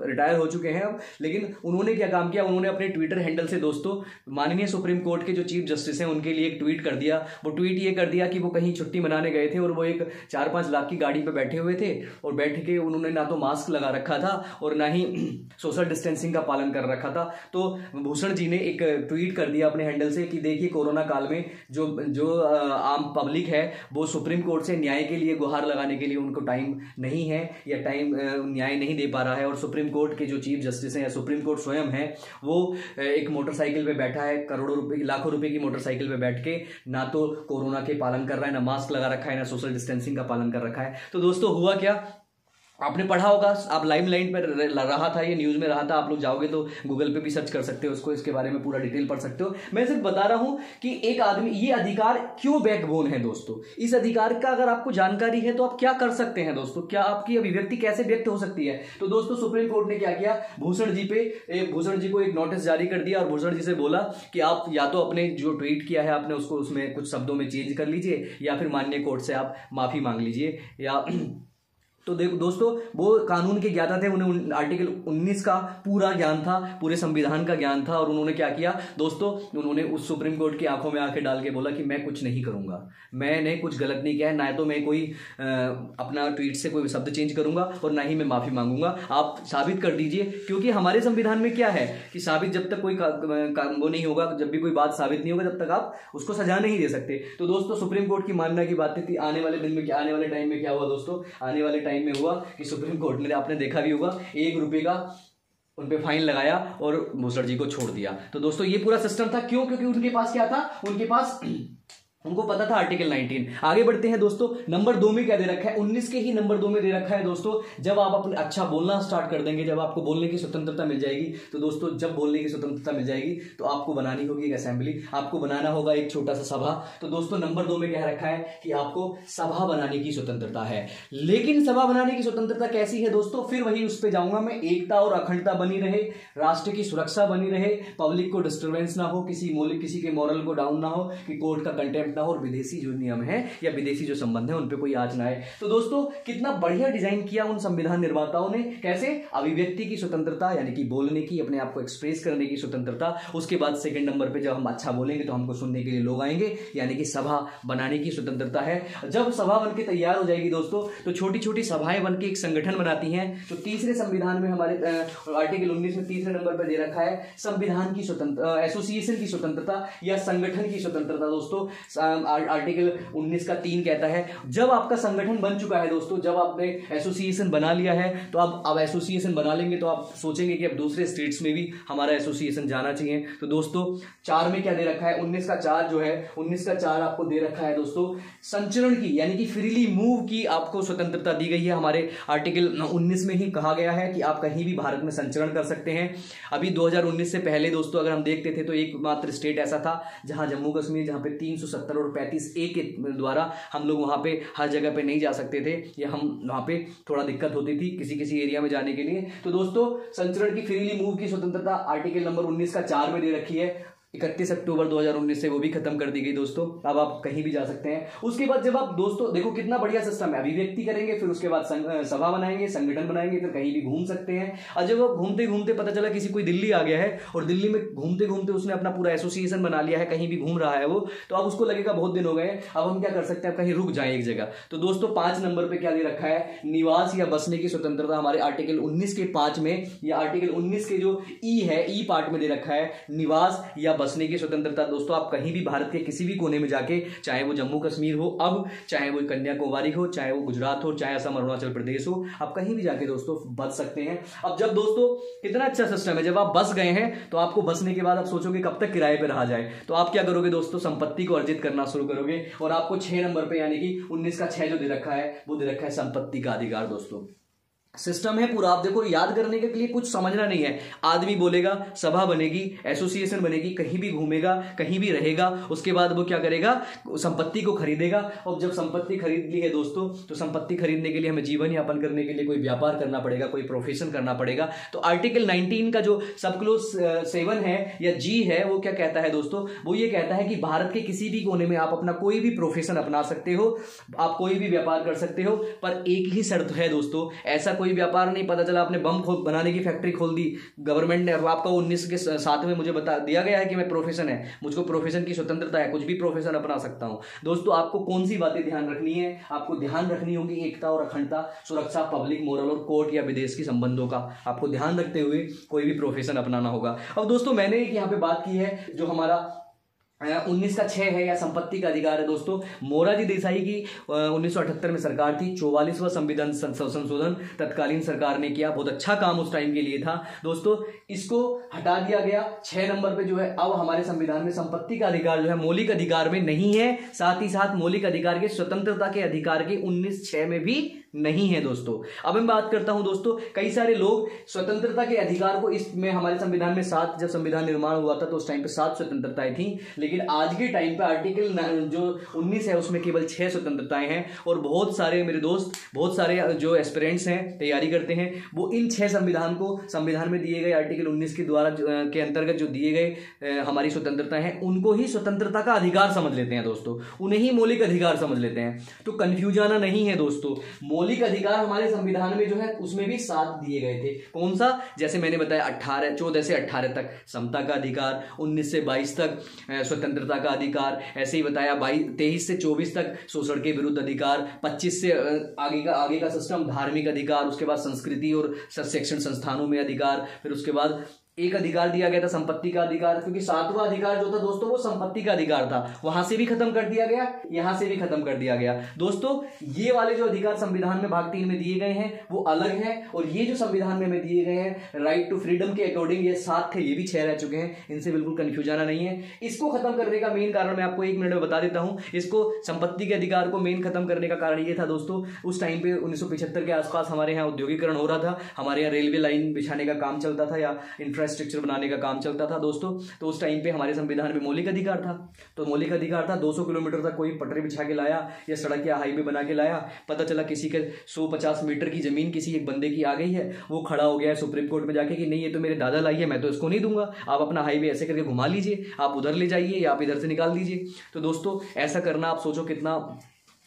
रिटायर हो चुके हैं अब, लेकिन उन्होंने क्या काम किया, उन्होंने अपने ट्विटर हैंडल से दोस्तों माननीय सुप्रीम कोर्ट के जो चीफ जस्टिस हैं उनके लिए एक ट्वीट कर दिया। वो ट्वीट ये कर दिया कि वो कहीं छुट्टी मनाने गए थे और वो एक 4-5 लाख की गाड़ी पे बैठे हुए थे और बैठ के उन्होंने ना तो मास्क लगा रखा था और ना ही सोशल डिस्टेंसिंग का पालन कर रखा था। तो भूषण जी ने एक ट्वीट कर दिया अपने हैंडल से कि देखिए, कोरोना काल में जो आम पब्लिक है वो सुप्रीम कोर्ट से न्याय के लिए गुहार लगाने के लिए उनको टाइम नहीं है या टाइम न्याय नहीं दे पा रहा है, और सुप्रीम कोर्ट के जो चीफ जस्टिस हैं या सुप्रीम कोर्ट स्वयं है वो एक मोटरसाइकिल पे बैठा है, करोड़ों रुपए लाखों रुपए की मोटरसाइकिल पे बैठ के ना तो कोरोना के पालन कर रहा है, ना मास्क लगा रखा है, ना सोशल डिस्टेंसिंग का पालन कर रखा है। तो दोस्तों हुआ क्या, आपने पढ़ा होगा, आप लाइमलाइट पर रहा था, ये न्यूज में रहा था, आप लोग जाओगे तो गूगल पे भी सर्च कर सकते हो उसको, इसके बारे में पूरा डिटेल पढ़ सकते हो। मैं सिर्फ बता रहा हूं कि एक आदमी, ये अधिकार क्यों बैकबोन है दोस्तों, इस अधिकार का अगर आपको जानकारी है तो आप क्या कर सकते हैं दोस्तों, क्या आपकी अभिव्यक्ति कैसे व्यक्त हो सकती है। तो दोस्तों सुप्रीम कोर्ट ने क्या किया, भूषण जी को एक नोटिस जारी कर दिया और भूषण जी से बोला कि आप या तो अपने जो ट्वीट किया है आपने उसको उसमें कुछ शब्दों में चेंज कर लीजिए या फिर माननीय कोर्ट से आप माफी मांग लीजिए। या तो देखो दोस्तों, वो कानून के ज्ञाता थे, उन्हें आर्टिकल 19 का पूरा ज्ञान था, पूरे संविधान का ज्ञान था, और उन्होंने क्या किया दोस्तों, उन्होंने उस सुप्रीम कोर्ट की आंखों में आंखें डाल के बोला कि मैं कुछ नहीं करूंगा, मैंने कुछ गलत नहीं किया है, ना तो मैं कोई अपना ट्वीट से कोई शब्द चेंज करूंगा और ना ही मैं माफी मांगूंगा, आप साबित कर दीजिए। क्योंकि हमारे संविधान में क्या है कि साबित जब तक कोई वो नहीं होगा, जब भी कोई बात साबित नहीं होगा तब तक आप उसको सजा नहीं दे सकते। तो दोस्तों सुप्रीम कोर्ट की मानना की बात थी। आने वाले दिन में आने वाले टाइम में क्या हुआ दोस्तों, आने वाले टाइम में हुआ कि सुप्रीम कोर्ट ने, आपने देखा भी होगा, 1 रुपए का उन पे फाइन लगाया और भूषण जी को छोड़ दिया। तो दोस्तों ये पूरा सिस्टम था, क्यों, क्योंकि उनके पास क्या था, उनके पास उनको पता था आर्टिकल 19। आगे बढ़ते हैं दोस्तों, नंबर 2 में क्या दे रखा है, 19 के ही नंबर 2 में दे रखा है दोस्तों, जब आप अपने अच्छा बोलना स्टार्ट कर देंगे, जब आपको बोलने की स्वतंत्रता मिल जाएगी, तो दोस्तों जब बोलने की स्वतंत्रता मिल जाएगी तो आपको बनानी होगी एक असेंबली, आपको बनाना होगा एक छोटा सा सभा। तो दोस्तों नंबर 2 में क्या रखा है कि आपको सभा बनाने की स्वतंत्रता है। लेकिन सभा बनाने की स्वतंत्रता कैसी है दोस्तों, फिर वही उस पर जाऊंगा मैं। एकता और अखंडता बनी रहे, राष्ट्र की सुरक्षा बनी रहे, पब्लिक को डिस्टर्बेंस ना हो, किसी के मॉरल को डाउन ना हो, कि कोर्ट का कंटेम्प्ट ना हो, और विदेशी जो नियम है या विदेशी जो संबंध है उन पे कोई आंच ना आए। तो दोस्तों कितना बढ़िया डिजाइन किया उन संविधान निर्माताओं ने, कैसे, अभिव्यक्ति की स्वतंत्रता यानी कि बोलने की, अपने आप को एक्सप्रेस करने की स्वतंत्रता। उसके बाद सेकंड नंबर पे जब हम अच्छा बोलेंगे तो हमको सुनने के लिए लोग आएंगे, यानी कि सभा बनाने की स्वतंत्रता है। जब सभा बनके तैयार हो जाएगी दोस्तों, तो छोटी छोटी सभाएं बनके एक संगठन बनाती हैं। तो तीसरे संविधान में हमारे आर्टिकल 19 में तीसरे नंबर पर दे रखा है संविधान की स्वतंत्रता, एसोसिएशन की स्वतंत्रता या संगठन की स्वतंत्रता। दोस्तों आर्टिकल 19 का 3 कहता है, जब आपका संगठन बन चुका है दोस्तों, जब आपने एसोसिएशन बना लिया है, तो अब एसोसिएशन बना लेंगे तो आप सोचेंगे कि अब दूसरे स्टेट्स में भी हमारा एसोसिएशन जाना चाहिए। तो दोस्तों 4 में क्या दे रखा है, 19 का 4 जो है, 19 का 4 आपको दे रखा है दोस्तों संचरण की, यानी कि फ्रीली मूव की आपको स्वतंत्रता दी गई है। हमारे आर्टिकल 19 में ही कहा गया है कि आप कहीं भी भारत में संचरण कर सकते हैं। अभी 2019 से पहले दोस्तों अगर हम देखते थे तो एकमात्र स्टेट ऐसा था जहां जम्मू कश्मीर, जहां पे 370 और 35A के द्वारा हम लोग वहां पे हर जगह पे नहीं जा सकते थे, या हम वहां पे थोड़ा दिक्कत होती थी किसी एरिया में जाने के लिए। तो दोस्तों संचरण की फ्रीली मूव की स्वतंत्रता आर्टिकल नंबर 19 का 4 में दे रखी है। 31 अक्टूबर 2019 से वो भी खत्म कर दी गई दोस्तों, अब आप कहीं भी जा सकते हैं। उसके बाद जब आप दोस्तों देखो कितना बढ़िया सिस्टम है, अभिव्यक्ति करेंगे, फिर उसके बाद सभा बनाएंगे, संगठन बनाएंगे, फिर कहीं भी घूम सकते हैं। और जब आप घूमते घूमते पता चला किसी कोई दिल्ली आ गया है और दिल्ली में घूमते घूमते उसने अपना पूरा एसोसिएशन बना लिया है, कहीं भी घूम रहा है वो, तो अब उसको लगेगा बहुत दिन हो गए, अब हम क्या कर सकते हैं, कहीं रुक जाए एक जगह। तो दोस्तों 5 नंबर पर क्या दे रखा है, निवास या बसने की स्वतंत्रता। हमारे आर्टिकल 19 के 5 में, या आर्टिकल 19 के जो ई है, ई पार्ट में दे रखा है निवास या बसने की स्वतंत्रता। दोस्तों आप कहीं भी भारत के किसी भी कोने में जाके, चाहे वो जम्मू कश्मीर हो, अब चाहे वो कन्याकुमारी हो, चाहे वो गुजरात हो, चाहे असम अरुणाचल प्रदेश हो, आप कहीं भी जाके दोस्तों बच सकते हैं। अब जब दोस्तों कितना अच्छा सिस्टम है, जब आप बस गए हैं तो आपको बसने के बाद आप सोचोगे कब तक किराए पे रहा जाए, तो आप क्या करोगे दोस्तों, संपत्ति को अर्जित करना शुरू करोगे। और आपको 6 नंबर पे यानी कि 19 का 6 जो दे रखा है, वो दे रखा है संपत्ति का अधिकार। दोस्तों सिस्टम है पूरा, आप देखो याद करने के लिए कुछ समझना नहीं है। आदमी बोलेगा, सभा बनेगी, एसोसिएशन बनेगी, कहीं भी घूमेगा, कहीं भी रहेगा, उसके बाद वो क्या करेगा, संपत्ति को खरीदेगा। और जब संपत्ति खरीद ली है दोस्तों, तो संपत्ति खरीदने के लिए हमें जीवन यापन करने के लिए कोई व्यापार करना पड़ेगा, कोई प्रोफेशन करना पड़ेगा। तो आर्टिकल 19 का जो सब क्लोज 7 है या जी है, वो क्या कहता है दोस्तों, वो ये कहता है कि भारत के किसी भी कोने में आप अपना कोई भी प्रोफेशन अपना सकते हो, आप कोई भी व्यापार कर सकते हो, पर एक ही शर्त है दोस्तों, ऐसा कोई व्यापार नहीं, पता चला आपने बम बनाने की फैक्ट्री खोल दी गवर्नमेंट ने, और आपका 19 के 7 में मुझे बता दिया गया है कि मैं प्रोफेशन है, मुझको प्रोफेशन की स्वतंत्रता है, कुछ भी प्रोफेशन अपना सकता हूं। दोस्तों आपको कौन सी बातें ध्यान रखनी है, आपको ध्यान रखनी होगी एकता और अखंडता, सुरक्षा, पब्लिक मोरल और कोर्ट या विदेश की संबंधों का आपको ध्यान रखते हुए कोई भी प्रोफेशन अपनाना होगा। अब दोस्तों मैंने एक यहाँ पे बात की है, जो हमारा 19 का 6 है या संपत्ति का अधिकार है। दोस्तों मोरारजी देसाई की 1978 में सरकार थी, 44वां संविधान संशोधन तत्कालीन सरकार ने किया, बहुत अच्छा काम उस टाइम के लिए था। दोस्तों इसको हटा दिया गया। 6 नंबर पे जो है, अब हमारे संविधान में संपत्ति का अधिकार जो है मौलिक अधिकार में नहीं है, साथ ही साथ मौलिक अधिकार के स्वतंत्रता के अधिकार के 19(6) में भी नहीं है। दोस्तों अब मैं बात करता हूं दोस्तों, कई सारे लोग स्वतंत्रता के अधिकार को इसमें हमारे संविधान में 7, जब संविधान निर्माण हुआ था तो उस टाइम पे 7 स्वतंत्रताएं थी, लेकिन आज के टाइम पे आर्टिकल जो 19 है उसमें केवल 6 स्वतंत्रताएं हैं। और बहुत सारे मेरे दोस्त, बहुत सारे जो एस्पिरेंट्स हैं, तैयारी करते हैं, वो इन 6 संविधान को, संविधान में दिए गए आर्टिकल 19 के द्वारा के अंतर्गत जो दिए गए हमारी स्वतंत्रता है, उनको ही स्वतंत्रता का अधिकार समझ लेते हैं दोस्तों, उन्हें ही मौलिक अधिकार समझ लेते हैं। तो कंफ्यूज आना नहीं है दोस्तों, मौलिक अधिकार हमारे संविधान में जो है उसमें भी 7 दिए गए थे। कौन सा, जैसे मैंने बताया 14 से 18 तक समता का अधिकार, 19 से 22 तक स्वतंत्रता का अधिकार, ऐसे ही बताया 23 से 24 तक शोषण के विरुद्ध अधिकार, 25 से आगे का सिस्टम धार्मिक अधिकार, उसके बाद संस्कृति और शिक्षण संस्थानों में अधिकार, फिर उसके बाद एक अधिकार दिया गया था संपत्ति का अधिकार, क्योंकि 7वां अधिकार जो था दोस्तों वो संपत्ति का अधिकार था, वहां से भी खत्म कर दिया गया, यहां से भी खत्म कर दिया गया। दोस्तों ये वाले जो अधिकार संविधान में भाग 3 में दिए गए हैं वो अलग है, और ये जो संविधान में दिए गए हैं राइट टू फ्रीडम के अकॉर्डिंग ये 7 थे, ये भी 6 रह चुके हैं, इनसे बिल्कुल कंफ्यूज आना नहीं है। इसको खत्म करने का मेन कारण मैं आपको 1 मिनट में बता देता हूं। इसको संपत्ति के अधिकार को मेन खत्म करने का कारण ये था दोस्तों, उस टाइम पे 1975 के आसपास हमारे यहाँ औद्योगिकरण हो रहा था, हमारे यहाँ रेलवे लाइन बिछाने का काम चलता था या इंफ्रास्ट्रक्चर बनाने का काम चलता था दोस्तों। तो उस टाइम पे हमारे संविधान में मौलिक अधिकार था, तो मौलिक अधिकार था 200 किलोमीटर तक कोई पटरी बिछा के लाया या सड़क या हाईवे बना के लाया, पता चला किसी के 150 मीटर की जमीन किसी एक बंदे की आ गई है, वो खड़ा हो गया है सुप्रीम कोर्ट में जाके कि नहीं ये तो मेरे दादा लाई है, मैं तो इसको नहीं दूंगा, आप अपना हाईवे ऐसे करके घुमा लीजिए, आप उधर ले जाइए या आप इधर से निकाल दीजिए। तो दोस्तों ऐसा करना आप सोचो कितना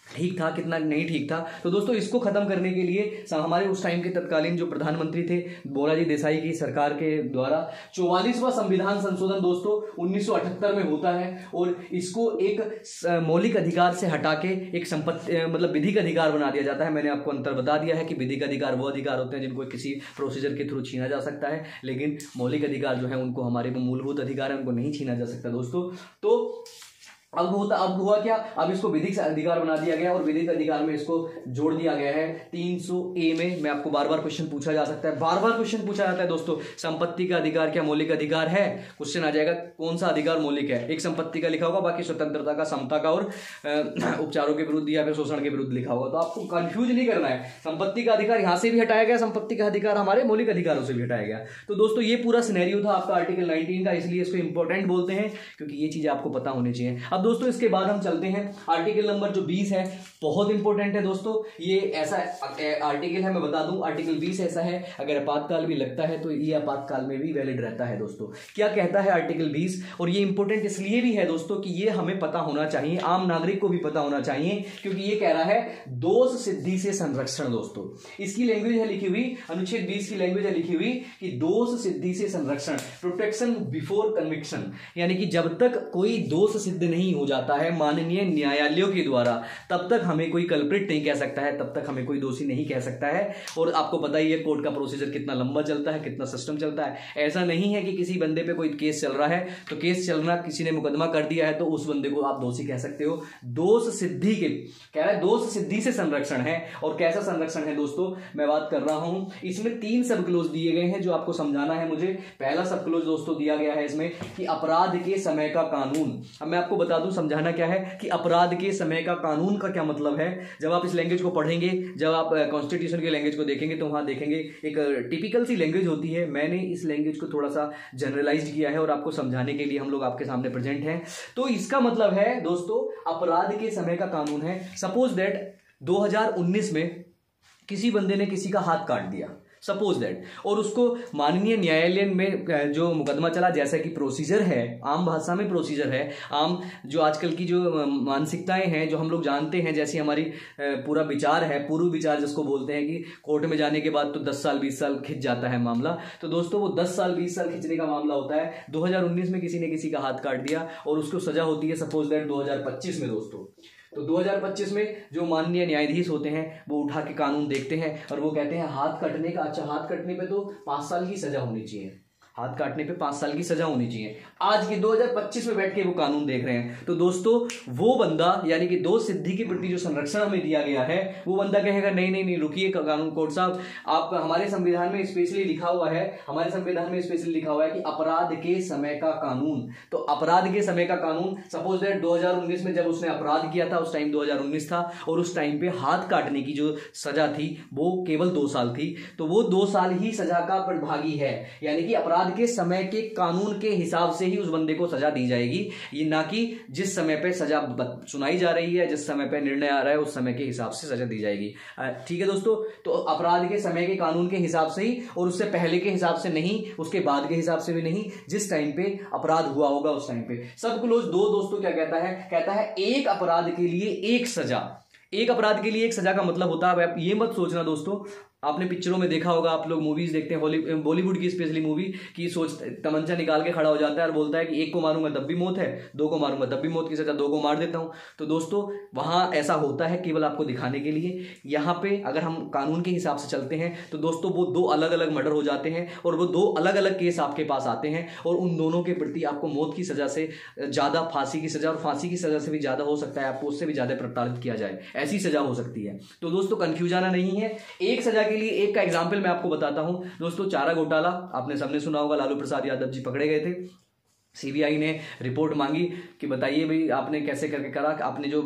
ठीक था कितना नहीं ठीक था। तो दोस्तों इसको खत्म करने के लिए हमारे उस टाइम के तत्कालीन जो प्रधानमंत्री थे मोरारजी देसाई की सरकार के द्वारा 44वां संविधान संशोधन दोस्तों 1978 में होता है, और इसको एक मौलिक अधिकार से हटा के एक संपत्ति मतलब विधिक अधिकार बना दिया जाता है। मैंने आपको अंतर बता दिया है कि विधिक अधिकार वो अधिकार होते हैं जिनको किसी प्रोसीजर के थ्रू छीना जा सकता है, लेकिन मौलिक अधिकार जो है उनको हमारे मूलभूत अधिकार है उनको नहीं छीना जा सकता दोस्तों। तो अब हुआ क्या, अब इसको विधिक अधिकार बना दिया गया और विधिक अधिकार में इसको जोड़ दिया गया है 300A में। मैं आपको बार बार क्वेश्चन पूछा जा सकता है, बार बार क्वेश्चन पूछा जाता है दोस्तों, संपत्ति का अधिकार क्या मौलिक अधिकार है? क्वेश्चन आ जाएगा कौन सा अधिकार मौलिक है, एक संपत्ति का लिखा होगा, बाकी स्वतंत्रता का, समता का और उपचारों के विरुद्ध या फिर शोषण के विरुद्ध लिखा होगा। तो आपको कंफ्यूज नहीं करना है, संपत्ति का अधिकार यहां से भी हटाया गया, संपत्ति का अधिकार हमारे मौलिक अधिकारों से भी हटाया गया। तो दोस्तों ये पूरा सिनेरियो था आपका आर्टिकल 19 का, इसलिए इसको इंपॉर्टेंट बोलते हैं क्योंकि ये चीजें आपको पता होनी चाहिए। अब दोस्तों इसके बाद हम चलते हैं आर्टिकल नंबर जो 20 है, बहुत इंपॉर्टेंट है दोस्तों। ये ऐसा आर्टिकल है, मैं बता दूं आर्टिकल 20 ऐसा है अगर आपातकाल भी लगता है तो ये आपातकाल में भी वैलिड रहता है दोस्तों। क्या कहता है आर्टिकल 20, और ये इंपॉर्टेंट इसलिए भी है दोस्तों कि ये हमें पता होना चाहिए, आम नागरिक को भी पता होना चाहिए, क्योंकि ये कह रहा है दोष सिद्धि से संरक्षण। दोस्तों इसकी लैंग्वेज है लिखी हुई, अनुच्छेद 20 की लैंग्वेज है लिखी हुई कि दोष सिद्धि से संरक्षण, प्रोटेक्शन बिफोर कन्विक्शन, यानी कि जब तक कोई दोष सिद्ध नहीं हो जाता है माननीय न्यायालयों के द्वारा तब तक हमें कोई कल्प्रिट नहीं कह सकता है, तब तक हमें कोई दोषी नहीं कह सकता है। और आपको पता ही है कोर्ट का प्रोसीजर कितना लंबा चलता है, कितना सिस्टम चलता है। ऐसा नहीं है कि किसी बंदे पे कोई केस चल रहा है तो केस चलना, किसी ने मुकदमा कर दिया है तो उस बंदे को आप दोषी कह सकते हो। दोष सिद्धि के कह रहा है, दोष सिद्धि से संरक्षण है। और कैसा संरक्षण है दोस्तों, मैं बात कर रहा हूं, इसमें 3 सब क्लोज दिए गए हैं जो आपको समझाना है मुझे। पहला सब क्लोज दोस्तों दिया गया है इसमें कि अपराध के समय का कानून। अब मैं आपको बता दूं समझाना क्या है कि अपराध के समय का कानून का क्या मतलब है। जब आप इस लैंग्वेज को पढ़ेंगे, जब आप कॉन्स्टिट्यूशन की लैंग्वेज को देखेंगे तो वहां देखेंगे एक टिपिकल सी लैंग्वेज होती है। मैंने इस लैंग्वेज को थोड़ा सा जनरलाइज्ड किया है और आपको समझाने के लिए हम लोग आपके सामने प्रेजेंट हैं। तो इसका मतलब है दोस्तों अपराध के समय का कानून है। सपोज दैट 2019 में किसी बंदे ने किसी का हाथ काट दिया, सपोज दैट, और उसको माननीय न्यायालय में जो मुकदमा चला, जैसा कि प्रोसीजर है, आम भाषा में प्रोसीजर है, आम जो आजकल की जो मानसिकताएं हैं जो हम लोग जानते हैं, जैसी हमारी पूरा विचार है, पूर्व विचार जिसको बोलते हैं कि कोर्ट में जाने के बाद तो 10 साल 20 साल खिंच जाता है मामला। तो दोस्तों वो 10 साल 20 साल खिंचने का मामला होता है। 2019 में किसी ने किसी का हाथ काट दिया और उसको सजा होती है सपोज दैट 2025 में दोस्तों। तो 2025 में जो माननीय न्यायाधीश होते हैं वो उठा के कानून देखते हैं और वो कहते हैं हाथ कटने का, अच्छा हाथ कटने पे तो 5 साल की सजा होनी चाहिए, हाथ काटने पे 5 साल की सजा होनी चाहिए। आज के 2025 में बैठ के वो कानून देख रहे हैं। तो दोस्तों वो बंदा, यानी कि दोष सिद्धि के प्रति जो संरक्षण हमें दिया गया है, वो बंदा कहेगा नहीं नहीं नहीं रुकिए कानून कोर्ट साहब, आप हमारे संविधान में स्पेशली लिखा हुआ है, हमारे संविधान में स्पेशली लिखा हुआ है कि अपराध के समय का कानून। तो अपराध के समय का कानून, सपोज दैट 2019 में जब उसने अपराध किया था उस टाइम 2019 था और उस टाइम पे हाथ काटने की जो सजा थी वो केवल 2 साल थी। तो वो 2 साल ही सजा का प्रतिभागी है, यानी कि अपराध के समय के कानून के हिसाब से ही उस बंदे को सजा दी जाएगी, ये ना कि जिस समय पे सजा सुनाई जा रही है, जिस समय पे निर्णय आ रहा है उस समय के हिसाब से सजा दी जाएगी। ठीक है दोस्तों, तो अपराध के समय के कानून के हिसाब से ही, और उससे पहले के हिसाब से नहीं, उसके बाद के हिसाब से भी नहीं, जिस टाइम पे अपराध हुआ होगा उस टाइम पे। सब क्लोज 2 दोस्तों क्या कहता है, कहता है एक अपराध के लिए एक सजा। एक अपराध के लिए एक सजा का मतलब होता है, आप ये मत सोचना दोस्तों आपने पिक्चरों में देखा होगा, आप लोग मूवीज देखते हैं बॉलीवुड की स्पेशली मूवी, की सोच तमंचा निकाल के खड़ा हो जाता है और बोलता है कि एक को मारूंगा तब भी मौत है, दो को मारूंगा तब भी मौत की सजा, दो को मार देता हूं। तो दोस्तों वहां ऐसा होता है केवल आपको दिखाने के लिए। यहाँ पे अगर हम कानून के हिसाब से चलते हैं तो दोस्तों वो दो अलग अलग मर्डर हो जाते हैं और वो दो अलग अलग केस आपके पास आते हैं और उन दोनों के प्रति आपको मौत की सजा से ज्यादा फांसी की सजा, और फांसी की सजा से भी ज्यादा हो सकता है आपको उससे भी ज्यादा प्रताड़ित किया जाए, ऐसी सजा हो सकती है। तो दोस्तों कंफ्यूज आना नहीं है। एक सजा के लिए एक का एग्जाम्पल मैं आपको बताता हूं दोस्तों। चारा घोटाला आपने सबने सुना होगा, लालू प्रसाद यादव जी पकड़े गए थे, सीबीआई ने रिपोर्ट मांगी कि बताइए भाई आपने कैसे करके करा, आपने जो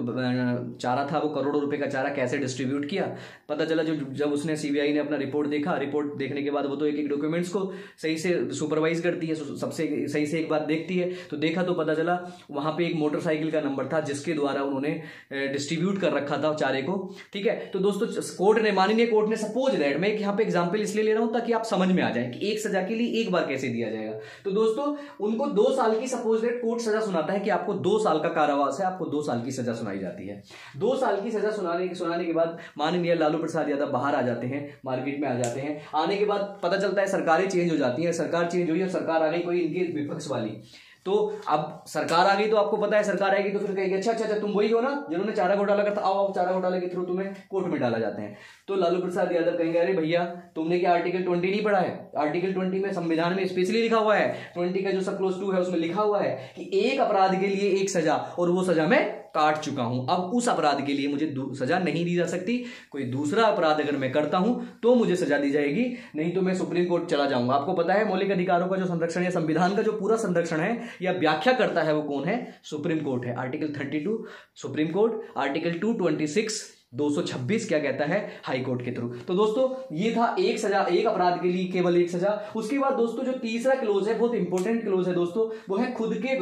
चारा था वो करोड़ों रुपए का चारा कैसे डिस्ट्रीब्यूट किया। पता चला जब उसने सीबीआई ने अपना रिपोर्ट देखा, रिपोर्ट देखने के बाद वो तो एक एक डॉक्यूमेंट्स को सही से सुपरवाइज करती है, सबसे सही से एक बार देखती है। तो देखा तो पता चला वहां पे एक मोटरसाइकिल का नंबर था जिसके द्वारा उन्होंने डिस्ट्रीब्यूट कर रखा था चारे को। ठीक है, तो दोस्तों कोर्ट ने, माननीय कोर्ट ने, सपोज दैट, मैं यहाँ पे एग्जाम्पल इसलिए ले रहा हूं ताकि आप समझ में आ जाए कि एक सजा के लिए एक बार कैसे दिया जाएगा। तो दोस्तों उनको 2 साल की सपोज दैट कोर्ट सजा सुनाता है कि आपको 2 साल का कारावास है, आपको 2 साल की सजा सुनाई जाती है। 2 साल की सजा सुनाने के बाद माननीय लालू प्रसाद यादव बाहर आ जाते हैं, मार्केट में आ जाते हैं। आने के बाद पता चलता है सरकारें चेंज हो जाती हैं, सरकार चेंज हुई और सरकार आ गई कोई इनके विपक्ष वाली। तो अब सरकार आ गई तो आपको पता है सरकार आएगी तो फिर कहेगी अच्छा अच्छा तुम वही हो ना जिन्होंने चारा घोटाला करता, आओ चारा घोटाले के थ्रू तुम्हें कोर्ट में डाला जाते हैं। तो लालू प्रसाद यादव कहेंगे अरे भैया तुमने क्या आर्टिकल 20 नहीं पढ़ा है? आर्टिकल 20 में संविधान में स्पेशली लिखा हुआ है, 20 का जो सब क्लोज 2 है उसमें लिखा हुआ है कि एक अपराध के लिए एक सजा, और वो सजा मैं काट चुका हूं। अब उस अपराध के लिए मुझे सजा नहीं दी जा सकती। कोई दूसरा अपराध अगर मैं करता हूं तो मुझे सजा दी जाएगी, नहीं तो मैं सुप्रीम कोर्ट चला जाऊंगा। आपको पता है मौलिक अधिकारों का जो संरक्षण या संविधान का जो पूरा संरक्षण है या व्याख्या करता है वो कौन है? सुप्रीम कोर्ट है। आर्टिकल 32 सुप्रीम कोर्ट, आर्टिकल 226 226 क्या कहता है? हाई कोर्ट के थ्रू। तो दोस्तों ये था एक सजा, एक अपराध के लिए केवल एक सजा। उसके बाद दोस्तों जो तीसरा क्लोज है, बहुत इंपॉर्टेंट क्लोज है दोस्तों, वो है खुद के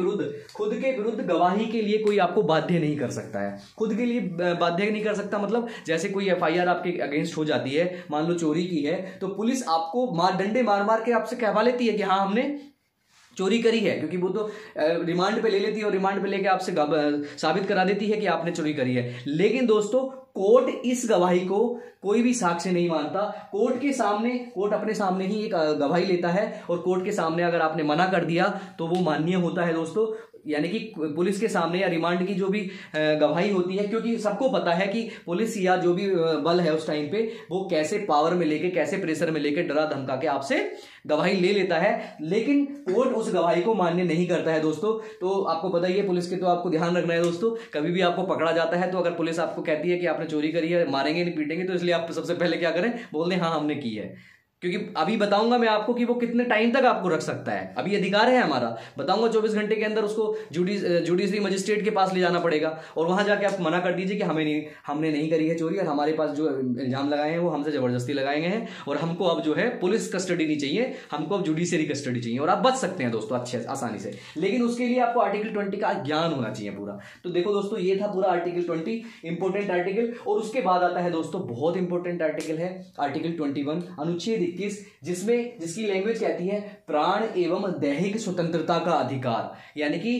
विरुद्ध गवाही के लिए कोई आपको बाध्य नहीं कर सकता है। खुद के लिए बाध्य नहीं कर सकता मतलब जैसे कोई एफआईआर आपके अगेंस्ट हो जाती है, मान लो चोरी की है, तो पुलिस आपको डंडे मार मार के आपसे कहवा लेती है कि हाँ हमने चोरी करी है, क्योंकि वो तो रिमांड पे ले लेती है और रिमांड पे लेके आपसे साबित करा देती है कि आपने चोरी करी है। लेकिन दोस्तों कोर्ट इस गवाही को कोई भी साक्ष्य नहीं मानता। कोर्ट अपने सामने ही एक गवाही लेता है और कोर्ट के सामने अगर आपने मना कर दिया तो वो मान्य होता है दोस्तों। यानी कि पुलिस के सामने या रिमांड की जो भी गवाही होती है, क्योंकि सबको पता है कि पुलिस या जो भी बल है उस टाइम पे वो कैसे पावर में लेके, कैसे प्रेशर में लेके डरा धमका के आपसे गवाही ले लेता है, लेकिन कोर्ट उस गवाही को मान्य नहीं करता है दोस्तों। तो आपको पता ही है पुलिस के, तो आपको ध्यान रखना है दोस्तों, कभी भी आपको पकड़ा जाता है तो अगर पुलिस आपको कहती है कि आपने चोरी करी है, मारेंगे नहीं पीटेंगे, तो इसलिए आप सबसे पहले क्या करें? बोल दें हाँ हमने की है। क्योंकि अभी बताऊंगा मैं आपको कि वो कितने टाइम तक आपको रख सकता है, अभी अधिकार है हमारा, बताऊंगा 24 घंटे के अंदर उसको जुडिशरी मजिस्ट्रेट के पास ले जाना पड़ेगा और वहां जाके आप मना कर दीजिए कि हमने नहीं करी है चोरी और हमारे पास जो इल्जाम लगाए हैं वो हमसे जबरदस्ती लगाए गए हैं और हमको अब जो है पुलिस कस्टडी नहीं चाहिए, हमको अब जुडिशरी कस्टडी चाहिए, और आप बच सकते हैं दोस्तों अच्छे आसानी से। लेकिन उसके लिए आपको आर्टिकल 20 का ज्ञान होना चाहिए पूरा। तो देखो दोस्तों ये था पूरा आर्टिकल 20, इंपोर्टेंट आर्टिकल। और उसके बाद आता है दोस्तों बहुत इंपॉर्टेंट आर्टिकल है आर्टिकल 21 अनुच्छेद 21, जिसकी लैंग्वेज कहती है प्राण एवं दैहिक स्वतंत्रता का अधिकार। यानी कि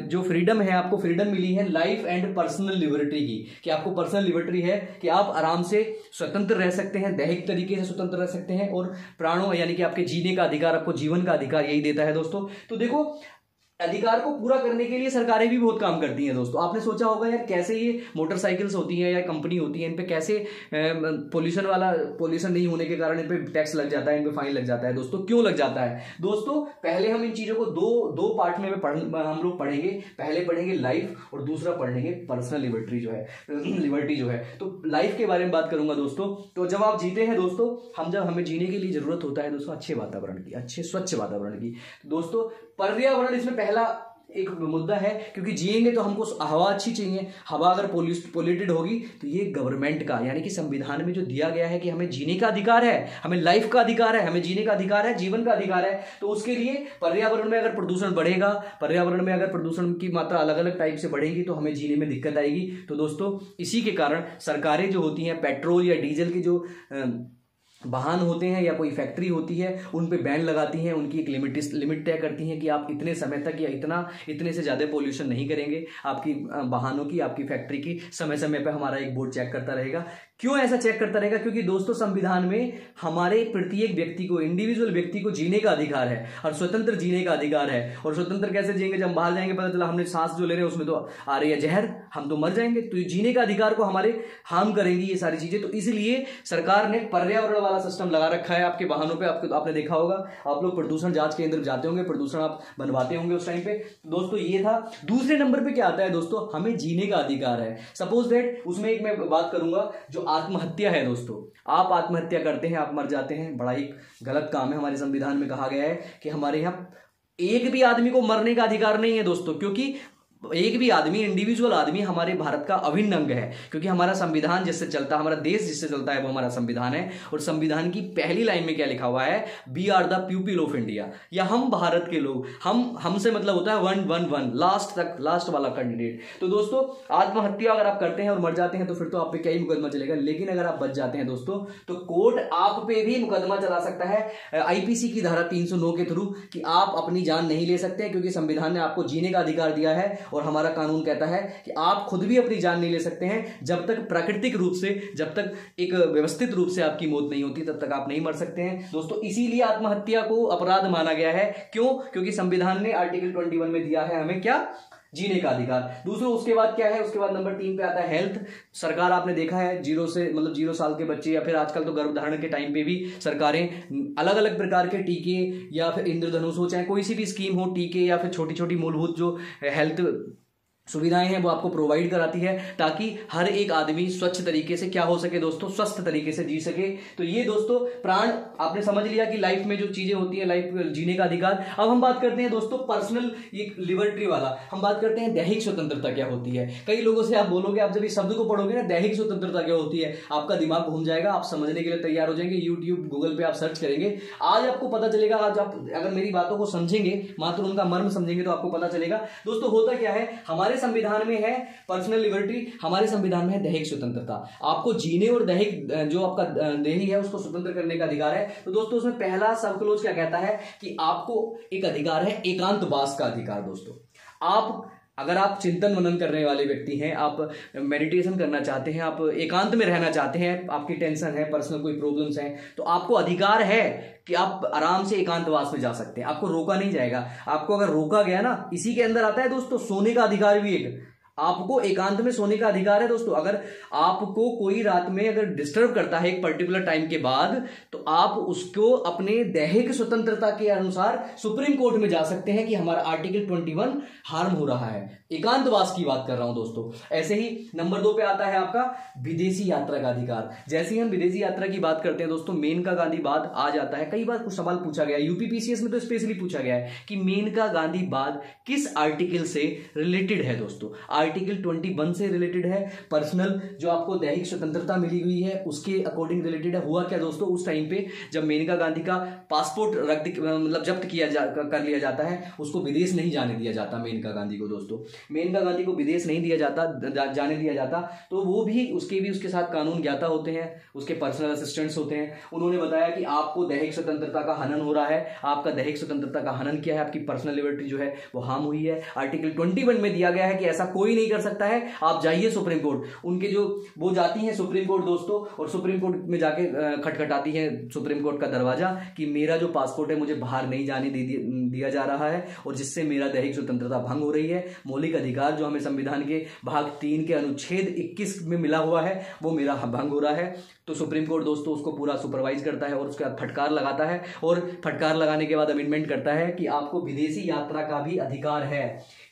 जो फ्रीडम है, आपको फ्रीडम मिली है लाइफ एंड पर्सनल लिबर्टी की, कि आपको पर्सनल लिबर्टी है कि आप आराम से स्वतंत्र रह सकते हैं, दैहिक तरीके से स्वतंत्र रह सकते हैं, और प्राणों यानी कि आपके जीने का अधिकार, आपको जीवन का अधिकार यही देता है दोस्तों। तो देखो अधिकार को पूरा करने के लिए सरकारें भी बहुत काम करती हैं दोस्तों। आपने सोचा होगा यार कैसे ये मोटरसाइकिल्स होती हैं या कंपनी होती है, इन पे कैसे पोल्यूशन नहीं होने के कारण इन पे टैक्स लग जाता है, इन पे फाइन लग जाता है दोस्तों। क्यों लग जाता है दोस्तों? पहले हम इन चीजों को दो पार्ट में हम लोग पढ़ेंगे। पहले पढ़ेंगे लाइफ और दूसरा पढ़ेंगे पर्सनल लिबर्टी जो है। तो लाइफ के बारे में बात करूंगा दोस्तों। तो जब आप जीते हैं दोस्तों, हमें जीने के लिए जरूरत होता है दोस्तों अच्छे वातावरण की, अच्छे स्वच्छ वातावरण की। दोस्तों पर्यावरण इसमें पहला एक मुद्दा है, क्योंकि जिएंगे तो हमको हवा अच्छी चाहिए। हवा अगर पोल्यूटेड होगी तो ये गवर्नमेंट का यानी कि संविधान में जो दिया गया है कि हमें जीने का अधिकार है, हमें लाइफ का अधिकार है, हमें जीने का अधिकार है, जीवन का अधिकार है, तो उसके लिए पर्यावरण में अगर प्रदूषण बढ़ेगा, पर्यावरण में अगर प्रदूषण की मात्रा अलग अलग टाइप से बढ़ेगी तो हमें जीने में दिक्कत आएगी। तो दोस्तों इसी के कारण सरकारें जो होती हैं पेट्रोल या डीजल की जो वाहन होते हैं या कोई फैक्ट्री होती है उन पे बैन लगाती हैं, उनकी एक लिमिट तय करती हैं कि आप इतने समय तक या इतने से ज़्यादा पोल्यूशन नहीं करेंगे। आपकी वाहनों की, आपकी फैक्ट्री की समय समय पे हमारा एक बोर्ड चेक करता रहेगा क्यों ऐसा चेक करता रहेगा? क्योंकि दोस्तों संविधान में हमारे प्रत्येक व्यक्ति को, इंडिविजुअल व्यक्ति को जीने का अधिकार है और स्वतंत्र जीने का अधिकार है। और स्वतंत्र कैसे जिएंगे? जब बाहर जाएंगे पता चला हमने सांस जो ले रहे हैं उसमें तो आ रही है जहर, हम तो मर जाएंगे। तो जीने का अधिकार को हमारे हार्म करेंगी ये सारी चीजें। तो इसलिए सरकार ने पर्यावरण वाला सिस्टम लगा रखा है आपके वाहनों पे। आपने देखा होगा, आप लोग प्रदूषण जांच केंद्र जाते होंगे, प्रदूषण आप बनवाते होंगे उस टाइम पे। दोस्तों ये था। दूसरे नंबर पे क्या आता है दोस्तों? हमें जीने का अधिकार है। सपोज दैट उसमें एक मैं बात करूंगा जो आत्महत्या है दोस्तों। आप आत्महत्या करते हैं, आप मर जाते हैं, बड़ा ही गलत काम है। हमारे संविधान में कहा गया है कि हमारे यहाँ एक भी आदमी को मरने का अधिकार नहीं है दोस्तों, क्योंकि एक भी आदमी, इंडिविजुअल आदमी हमारे भारत का अभिन्न अंग है। क्योंकि हमारा संविधान जिससे चलता है, हमारा देश जिससे चलता है वो हमारा संविधान है। और संविधान की पहली लाइन में क्या लिखा हुआ है? We are the people of India, या हम भारत के लोग। हमसे मतलब होता है 111 लास्ट तक, लास्ट वाला कैंडिडेट। तो दोस्तों आत्महत्या अगर आप करते हैं और मर जाते हैं तो फिर तो आप पे क्या ही मुकदमा चलेगा। लेकिन अगर आप बच जाते हैं दोस्तों तो कोर्ट आप पे भी मुकदमा चला सकता है आईपीसी की धारा 309 के थ्रू, कि आप अपनी जान नहीं ले सकते क्योंकि संविधान ने आपको जीने का अधिकार दिया है। और हमारा कानून कहता है कि आप खुद भी अपनी जान नहीं ले सकते हैं जब तक प्राकृतिक रूप से, जब तक एक व्यवस्थित रूप से आपकी मौत नहीं होती, तब तक आप नहीं मर सकते हैं दोस्तों। इसीलिए आत्महत्या को अपराध माना गया है। क्यों? क्योंकि संविधान ने आर्टिकल 21 में दिया है हमें क्या? जीने का अधिकार। दूसरा उसके बाद क्या है? उसके बाद नंबर 3 पे आता है हेल्थ। सरकार, आपने देखा है 0 साल के बच्चे, या फिर आजकल तो गर्भधारण के टाइम पे भी सरकारें अलग अलग प्रकार के टीके या फिर इंद्रधनुष हो, चाहे कोई सी भी स्कीम हो, टीके या फिर छोटी छोटी मूलभूत जो हेल्थ सुविधाएं हैं वो आपको प्रोवाइड कराती है, ताकि हर एक आदमी स्वच्छ तरीके से क्या हो सके दोस्तों? स्वस्थ तरीके से जी सके। तो ये दोस्तों प्राण, आपने समझ लिया कि लाइफ में जो चीजें होती है, लाइफ जीने का अधिकार। अब हम बात करते हैं दोस्तों पर्सनल लिबर्टी वाला। हम बात करते हैं दैहिक स्वतंत्रता क्या होती है। कई लोगों से आप बोलोगे, आप जब इस शब्द को पढ़ोगे ना, दैहिक स्वतंत्रता क्या होती है, आपका दिमाग घूम जाएगा, आप समझने के लिए तैयार हो जाएंगे। यूट्यूब, गूगल पे आप सर्च करेंगे, आज आपको पता चलेगा। आज आप अगर मेरी बातों को समझेंगे, मात्र उनका मर्म समझेंगे, तो आपको पता चलेगा दोस्तों होता क्या है। हमारे संविधान में है पर्सनल लिबर्टी, हमारे संविधान में है दैहिक स्वतंत्रता। आपको जीने और दैहिक जो आपका देही है उसको स्वतंत्र करने का अधिकार है। तो दोस्तों उसमें पहला सब क्लोज क्या कहता है कि आपको एक अधिकार है एकांतवास का अधिकार। दोस्तों अगर आप चिंतन मनन करने वाले व्यक्ति हैं, आप मेडिटेशन करना चाहते हैं, आप एकांत में रहना चाहते हैं, आपकी टेंशन है, पर्सनल कोई प्रॉब्लम्स हैं, तो आपको अधिकार है कि आप आराम से एकांतवास में जा सकते हैं। आपको रोका नहीं जाएगा। आपको अगर रोका गया ना, इसी के अंदर आता है दोस्तों सोने का अधिकार भी एक। आपको एकांत में सोने का अधिकार है दोस्तों। अगर आपको कोई रात में अगर डिस्टर्ब करता है एक पर्टिकुलर टाइम के बाद, तो आप उसको अपने दैहिक स्वतंत्रता के अनुसार सुप्रीम कोर्ट में जा सकते हैं कि हमारा आर्टिकल 21 हार्म हो रहा है। एकांतवास की बात कर रहा हूं दोस्तों। ऐसे ही नंबर 2 पे आता है आपका विदेशी यात्रा का अधिकार। जैसे ही हम विदेशी यात्रा की बात करते हैं दोस्तों, मेनका गांधी बांध आ जाता है। कई बार कुछ सवाल पूछा गया है, यूपीपीसीएस में तो स्पेशली पूछा गया है कि मेनका गांधी बांध किस आर्टिकल से रिलेटेड है दोस्तों? आर्टिकल 21 से रिलेटेड है। पर्सनल जो आपको दैहिक स्वतंत्रता मिली हुई है उसके अकॉर्डिंग रिलेटेड है। हुआ क्या दोस्तों, उस टाइम पे जब मेनका गांधी का पासपोर्ट जब्त कर लिया जाता है, उसको विदेश नहीं जाने दिया जाता। मेनका गांधी को दोस्तों, मेनका गांधी को विदेश नहीं दिया जाता, जाने दिया जाता। तो वो भी उसके साथ कानून ज्ञाता होते हैं, उसके पर्सनल असिस्टेंट्स होते हैं। उन्होंने बताया कि आपको दैहिक स्वतंत्रता का हनन हो रहा है। आपका दैहिक स्वतंत्रता का हनन क्या है? आपकी पर्सनल लिबर्टी जो है वो हार्म हुई है। आर्टिकल 21 में दिया गया है कि ऐसा कोई नहीं कर सकता है। आप जाइए सुप्रीम कोर्ट, उनके जो वो जाती हैं सुप्रीम कोर्ट दोस्तों, और सुप्रीम कोर्ट में जाके खटखटाती है सुप्रीम कोर्ट का दरवाजा कि मेरा जो पासपोर्ट है मुझे बाहर नहीं जाने दिया जा रहा है, और जिससे मेरा दैहिक स्वतंत्रता भंग हो रही है। मौलिक अधिकार जो हमें संविधान के भाग 3 के अनुच्छेद 21 में मिला हुआ है वो मेरा भंग हो रहा है। तो सुप्रीम कोर्ट दोस्तों उसको पूरा सुपरवाइज करता है और उसके बाद फटकार लगाता है, और फटकार लगाने के बाद अमेंडमेंट करता है कि आपको विदेशी यात्रा का भी अधिकार है।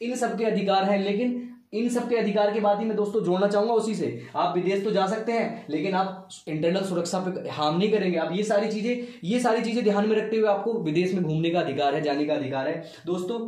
इन सबके अधिकार है, लेकिन इन सबके अधिकार के बाद ही मैं दोस्तों जोड़ना चाहूंगा उसी से, आप विदेश तो जा सकते हैं लेकिन आप इंटरनल सुरक्षा पे हार्म नहीं करेंगे। आप ये सारी चीजें ध्यान में रखते हुए आपको विदेश में घूमने का अधिकार है, जाने का अधिकार है दोस्तों।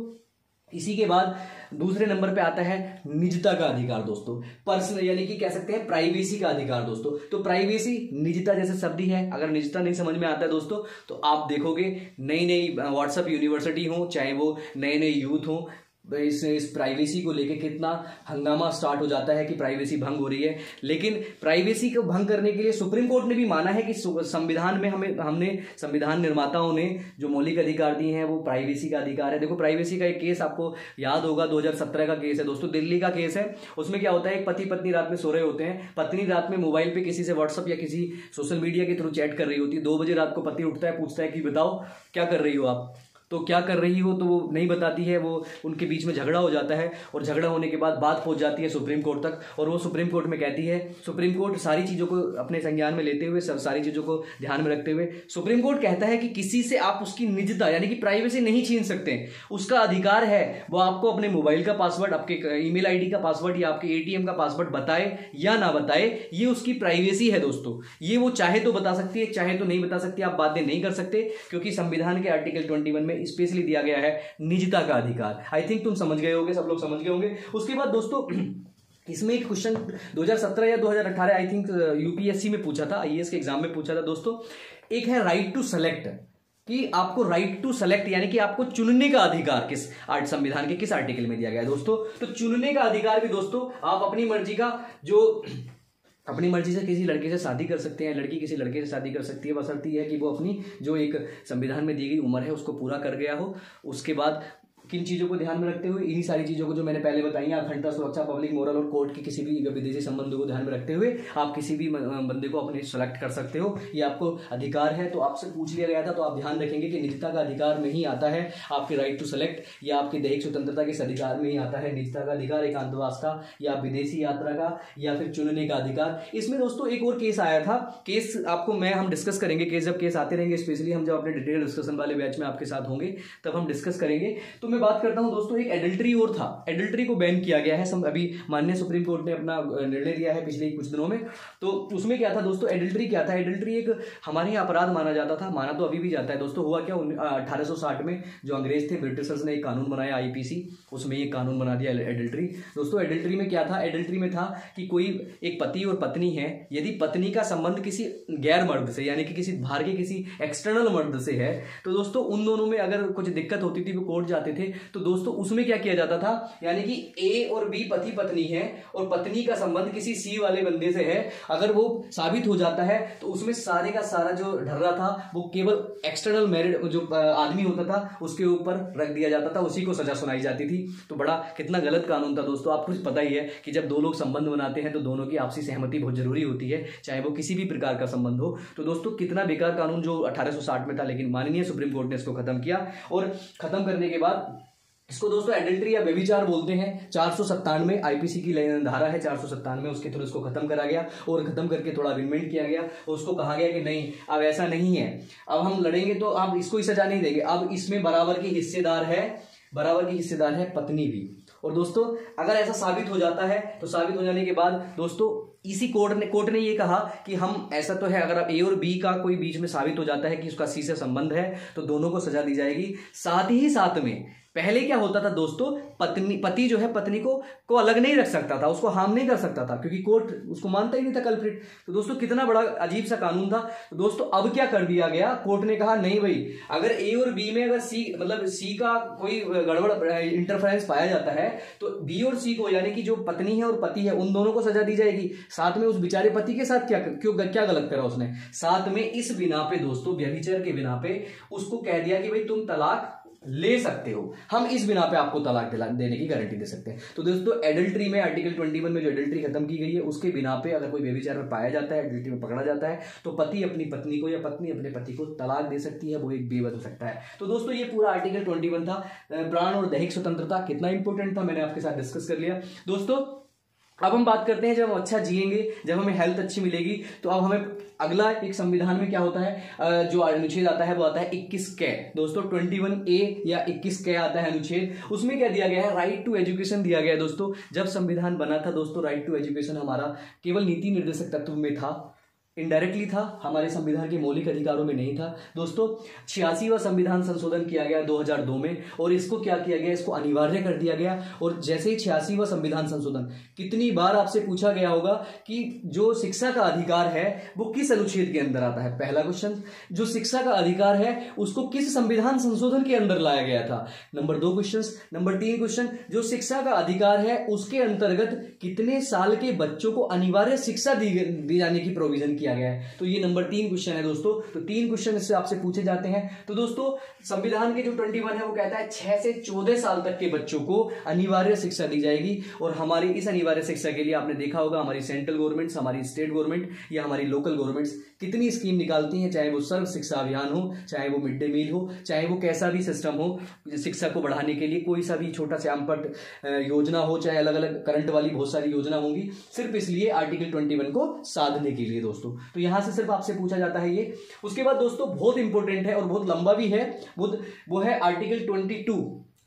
इसी के बाद दूसरे नंबर पे आता है निजता का अधिकार दोस्तों। पर्सनल यानी कि कह सकते हैं प्राइवेसी का अधिकार दोस्तों। तो प्राइवेसी, निजता जैसे शब्द ही है। अगर निजता नहीं समझ में आता है दोस्तों तो आप देखोगे नई नई व्हाट्सएप यूनिवर्सिटी हो, चाहे वो नए नए यूथ हो, इस प्राइवेसी को लेके कितना हंगामा स्टार्ट हो जाता है कि प्राइवेसी भंग हो रही है। लेकिन प्राइवेसी को भंग करने के लिए सुप्रीम कोर्ट ने भी माना है कि संविधान में हमने संविधान निर्माताओं ने जो मौलिक अधिकार दिए हैं वो प्राइवेसी का अधिकार है। देखो प्राइवेसी का एक केस आपको याद होगा, 2017 का केस है दोस्तों, दिल्ली का केस है। उसमें क्या होता है, एक पति पत्नी रात में सो रहे होते हैं, पत्नी रात में मोबाइल पे किसी से व्हाट्सअप या किसी सोशल मीडिया के थ्रू चैट कर रही होती है। 2 बजे रात को पति उठता है, पूछता है कि बताओ क्या कर रही हो आप, तो क्या कर रही हो तो वो नहीं बताती है। वो उनके बीच में झगड़ा हो जाता है और झगड़ा होने के बाद बात पहुंच जाती है सुप्रीम कोर्ट तक, और वो सुप्रीम कोर्ट में कहती है, सुप्रीम कोर्ट सारी चीज़ों को अपने संज्ञान में लेते हुए, सारी चीज़ों को ध्यान में रखते हुए सुप्रीम कोर्ट कहता है कि किसी से आप उसकी निजता यानी कि प्राइवेसी नहीं छीन सकते। उसका अधिकार है वो आपको अपने मोबाइल का पासवर्ड, आपके ईमेल आईडी का पासवर्ड या आपके एटीएम का पासवर्ड बताए या ना बताए, ये उसकी प्राइवेसी है दोस्तों। ये वो चाहे तो बता सकती है, चाहे तो नहीं बता सकती। आप बातें नहीं कर सकते क्योंकि संविधान के आर्टिकल 21 में स्पेशली दिया गया है निजता का अधिकार। आई थिंक तुम समझ गए होगे, सब लोग समझ गए होंगे। उसके बाद दोस्तों इसमें एक क्वेश्चन 2017 या 2018 आई थिंक यूपीएससी में पूछा था, आईएएस के एग्जाम में पूछा था दोस्तों। एक है राइट टू सेलेक्ट, कि आपको राइट टू सेलेक्ट यानी कि आपको चुनने का अधिकार किस संविधान के किस आर्टिकल में दिया गया है दोस्तों। तो चुनने का अधिकार भी दोस्तों आप अपनी मर्जी का, जो अपनी मर्जी से किसी लड़के से शादी कर सकते हैं, लड़की किसी लड़के से शादी कर सकती है, बशर्ते है कि वो अपनी जो एक संविधान में दी गई उम्र है उसको पूरा कर गया हो। उसके बाद किन चीज़ों को ध्यान में रखते हुए, इन्हीं सारी चीज़ों को जो मैंने पहले बताई हैं, अखंडता, सुरक्षा, पब्लिक मोरल और कोर्ट के किसी भी विदेशी संबंधों को ध्यान में रखते हुए आप किसी भी बंदे को अपने सेलेक्ट कर सकते हो, ये आपको अधिकार है। तो आपसे पूछ लिया गया था, तो आप ध्यान रखेंगे कि निजता का अधिकार में ही आता है आपके राइट टू सेलेक्ट, या आपकी दैहिक स्वतंत्रता के इस अधिकार में ही आता है निजता का अधिकार, एकांतवास का या विदेशी यात्रा का या फिर चुनने का अधिकार। इसमें दोस्तों एक और केस आया था, केस आपको हम डिस्कस करेंगे, केस जब केस आते रहेंगे, स्पेशली हम जब अपने डिटेल डिस्कशन वाले बैच में आपके साथ होंगे तब हम डिस्कस करेंगे। तो मैं बात करता हूं दोस्तों, एक एडल्ट्री और था, एडल्ट्री को बैन किया गया है। अभी माननीय सुप्रीम कोर्ट ने अपना निर्णय दिया है पिछले कुछ दिनों में। तो उसमें क्या था दोस्तों, एडल्ट्री क्या था, एडल्ट्री एक हमारे यहाँ अपराध माना जाता था, माना तो अभी भी जाता है दोस्तों। हुआ क्या, 1860 में जो अंग्रेज थे, ब्रिटिशर्स ने एक कानून बनाया आईपीसी, उसमें एक कानून बना दिया एडल्ट्री। दोस्तों एडल्ट्री में क्या था, एडल्ट्री में था कि कोई एक पति और पत्नी है, यदि पत्नी का संबंध किसी गैर मर्द से यानी कि किसी बाहर के किसी एक्सटर्नल मर्द से है, तो दोस्तों उन दोनों में अगर कुछ दिक्कत होती थी वो कोर्ट जाते थे। तो दोस्तों उसमें क्या किया जाता था, यानी कि ए और बी पति पत्नी है और पत्नी का संबंध किसी सी वाले बंदे से है, अगर वो साबित हो जाता है तो उसमें सारे का सारा जो ढर्रा था वो केवल एक्सटर्नल मैरिड जो आदमी होता था उसके ऊपर रख दिया जाता था, उसी को सजा सुनाई जाती थी। तो बड़ा कितना गलत कानून था दोस्तों। आपको पता ही है कि जब दो लोग संबंध बनाते हैं तो दोनों की आपसी सहमति बहुत जरूरी होती है, चाहे वो किसी भी प्रकार का संबंध हो। तो दोस्तों कितना बेकार कानून जो 1860 में था, लेकिन माननीय सुप्रीम कोर्ट ने इसको खत्म किया। और खत्म करने के बाद इसको दोस्तों एडल्ट्री या व्यभिचार बोलते हैं। 497 आईपीसी की धारा है 497, उसके थ्रू इसको खत्म करा गया और खत्म करके थोड़ा अमेंडमेंट किया गया। उसको कहा गया कि नहीं, अब ऐसा नहीं है, अब हम लड़ेंगे तो अब इसको ही सजा नहीं देंगे, अब इसमें बराबर की हिस्सेदार है पत्नी भी। और दोस्तों अगर ऐसा साबित हो जाता है तो साबित हो जाने के बाद दोस्तों इसी कोर्ट ने ये कहा कि हम ऐसा तो है, अगर अब ए और बी का कोई बीच में साबित हो जाता है कि उसका सी से संबंध है तो दोनों को सजा दी जाएगी। साथ ही साथ में पहले क्या होता था दोस्तों, पति जो है पत्नी को अलग नहीं रख सकता था, उसको हार्म नहीं कर सकता था, क्योंकि कोर्ट उसको मानता ही नहीं था कल्प्रिट। तो दोस्तों कितना बड़ा अजीब सा कानून था। तो दोस्तों अब क्या कर दिया गया, कोर्ट ने कहा नहीं भाई, अगर ए और बी में अगर सी का कोई गड़बड़ इंटरफेरेंस पाया जाता है तो बी और सी को यानी कि जो पत्नी है और पति है उन दोनों को सजा दी जाएगी। साथ में उस बेचारे पति के साथ क्या गलत करा उसने, साथ में इस बिना पे दोस्तों, व्यभिचार के बिना पे उसको कह दिया कि भाई तुम तलाक ले सकते हो, हम इस बिना पे आपको तलाक देने की गारंटी दे सकते हैं। तो दोस्तों एडल्ट्री में आर्टिकल 21 में जो एडल्ट्री खत्म की गई है उसके बिना पे अगर कोई व्यभिचार में पाया जाता है, एडल्ट्री में पकड़ा जाता है, तो पति अपनी पत्नी को या पत्नी अपने पति को तलाक दे सकती है, वो एक बेवजह हो सकता है। तो दोस्तों ये पूरा आर्टिकल 21 था। प्राण और दैहिक स्वतंत्रता कितना इंपॉर्टेंट था मैंने आपके साथ डिस्कस कर लिया। दोस्तों अब हम बात करते हैं, जब हम अच्छा जिएंगे, जब हमें हेल्थ अच्छी मिलेगी, तो अब हमें अगला एक संविधान में क्या होता है, जो अनुच्छेद आता है वो आता है 21 कै। दोस्तों 21A या 21 कै आता है अनुच्छेद। उसमें क्या दिया गया है, राइट टू एजुकेशन दिया गया है दोस्तों। जब संविधान बना था दोस्तों, राइट टू एजुकेशन हमारा केवल नीति निर्देशक तत्व में था, इनडायरेक्टली था, हमारे संविधान के मौलिक अधिकारों में नहीं था दोस्तों। 86वां संविधान संशोधन किया गया 2002 में, और इसको क्या किया गया, इसको अनिवार्य कर दिया गया। और जैसे ही 86वां संविधान संशोधन, कितनी बार आपसे पूछा गया होगा कि जो शिक्षा का अधिकार है वो किस अनुच्छेद के अंदर आता है। पहला क्वेश्चन, जो शिक्षा का अधिकार है उसको किस संविधान संशोधन के अंदर लाया गया था। Number 2 question. नंबर 3 क्वेश्चन, जो शिक्षा का अधिकार है उसके अंतर्गत कितने साल के बच्चों को अनिवार्य शिक्षा दी जाने की प्रोविजन किया गया है। तो ये नंबर 3 क्वेश्चन है दोस्तों। तो 3 क्वेश्चन इससे आपसे पूछे जाते हैं। तो दोस्तों संविधान के जो 21 है वो कहता है 6 से 14 साल तक के बच्चों को अनिवार्य शिक्षा दी जाएगी। और हमारी इस अनिवार्य शिक्षा के लिए आपने देखा होगा हमारी सेंट्रल गवर्नमेंट्स, हमारी स्टेट गवर्नमेंट या हमारी लोकल गवर्नमेंट्स कितनी स्कीम निकालती हैं, चाहे वो सर्व शिक्षा अभियान हो, चाहे वो मिड डे मील हो, चाहे वो कैसा भी सिस्टम हो शिक्षा को बढ़ाने के लिए, कोई सा भी छोटा श्यामपट योजना हो, चाहे अलग अलग करंट वाली बहुत सारी योजना होंगी, सिर्फ इसलिए आर्टिकल 21 को साधने के लिए दोस्तों। तो यहां से सिर्फ आपसे पूछा जाता है ये। उसके बाद दोस्तों बहुत इंपॉर्टेंट है और बहुत लंबा भी है, वो है आर्टिकल 22,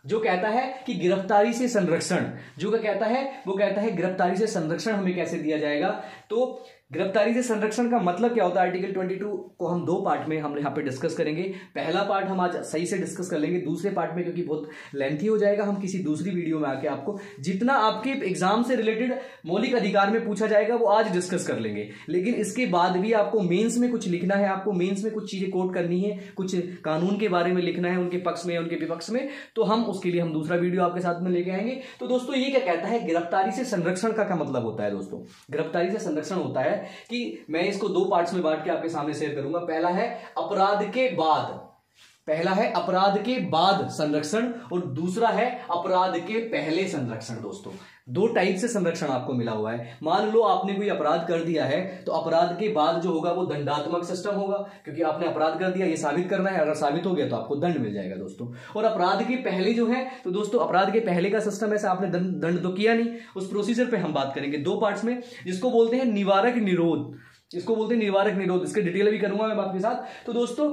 जो कहता है कि गिरफ्तारी से संरक्षण, जो कहता है वो कहता है गिरफ्तारी से संरक्षण हमें कैसे दिया जाएगा। तो गिरफ्तारी से संरक्षण का मतलब क्या होता है, आर्टिकल 22 को हम 2 पार्ट में हम यहाँ पे डिस्कस करेंगे। पहला पार्ट हम आज सही से डिस्कस कर लेंगे, दूसरे पार्ट में क्योंकि बहुत लेंथी हो जाएगा हम किसी दूसरी वीडियो में आके आपको जितना आपके एग्जाम से रिलेटेड मौलिक अधिकार में पूछा जाएगा वो आज डिस्कस कर लेंगे। लेकिन इसके बाद भी आपको मेंस में कुछ लिखना है, आपको मेंस में कुछ चीजें कोट करनी है, कुछ कानून के बारे में लिखना है, उनके पक्ष में उनके विपक्ष में, तो हम उसके लिए हम दूसरा वीडियो आपके साथ में लेके आएंगे। तो दोस्तों ये क्या कहता है, गिरफ्तारी से संरक्षण का क्या मतलब होता है दोस्तों। गिरफ्तारी से संरक्षण होता है कि मैं इसको 2 पार्ट्स में बांट के आपके सामने शेयर करूंगा। पहला है अपराध के बाद संरक्षण और दूसरा है अपराध के पहले संरक्षण। दोस्तों 2 टाइप से संरक्षण आपको मिला हुआ है। मान लो आपने कोई अपराध कर दिया है तो अपराध के बाद जो होगा वो दंडात्मक सिस्टम होगा, क्योंकि आपने अपराध कर दिया, ये साबित करना है, अगर साबित हो गया तो आपको दंड मिल जाएगा दोस्तों। और अपराध के पहले जो है, तो दोस्तों अपराध के पहले का सिस्टम ऐसा आपने दंड तो किया नहीं, उस प्रोसीजर पे हम बात करेंगे 2 पार्ट्स में, जिसको बोलते हैं निवारक निरोध, इसके डिटेल भी करूंगा मैं आपके साथ। तो दोस्तों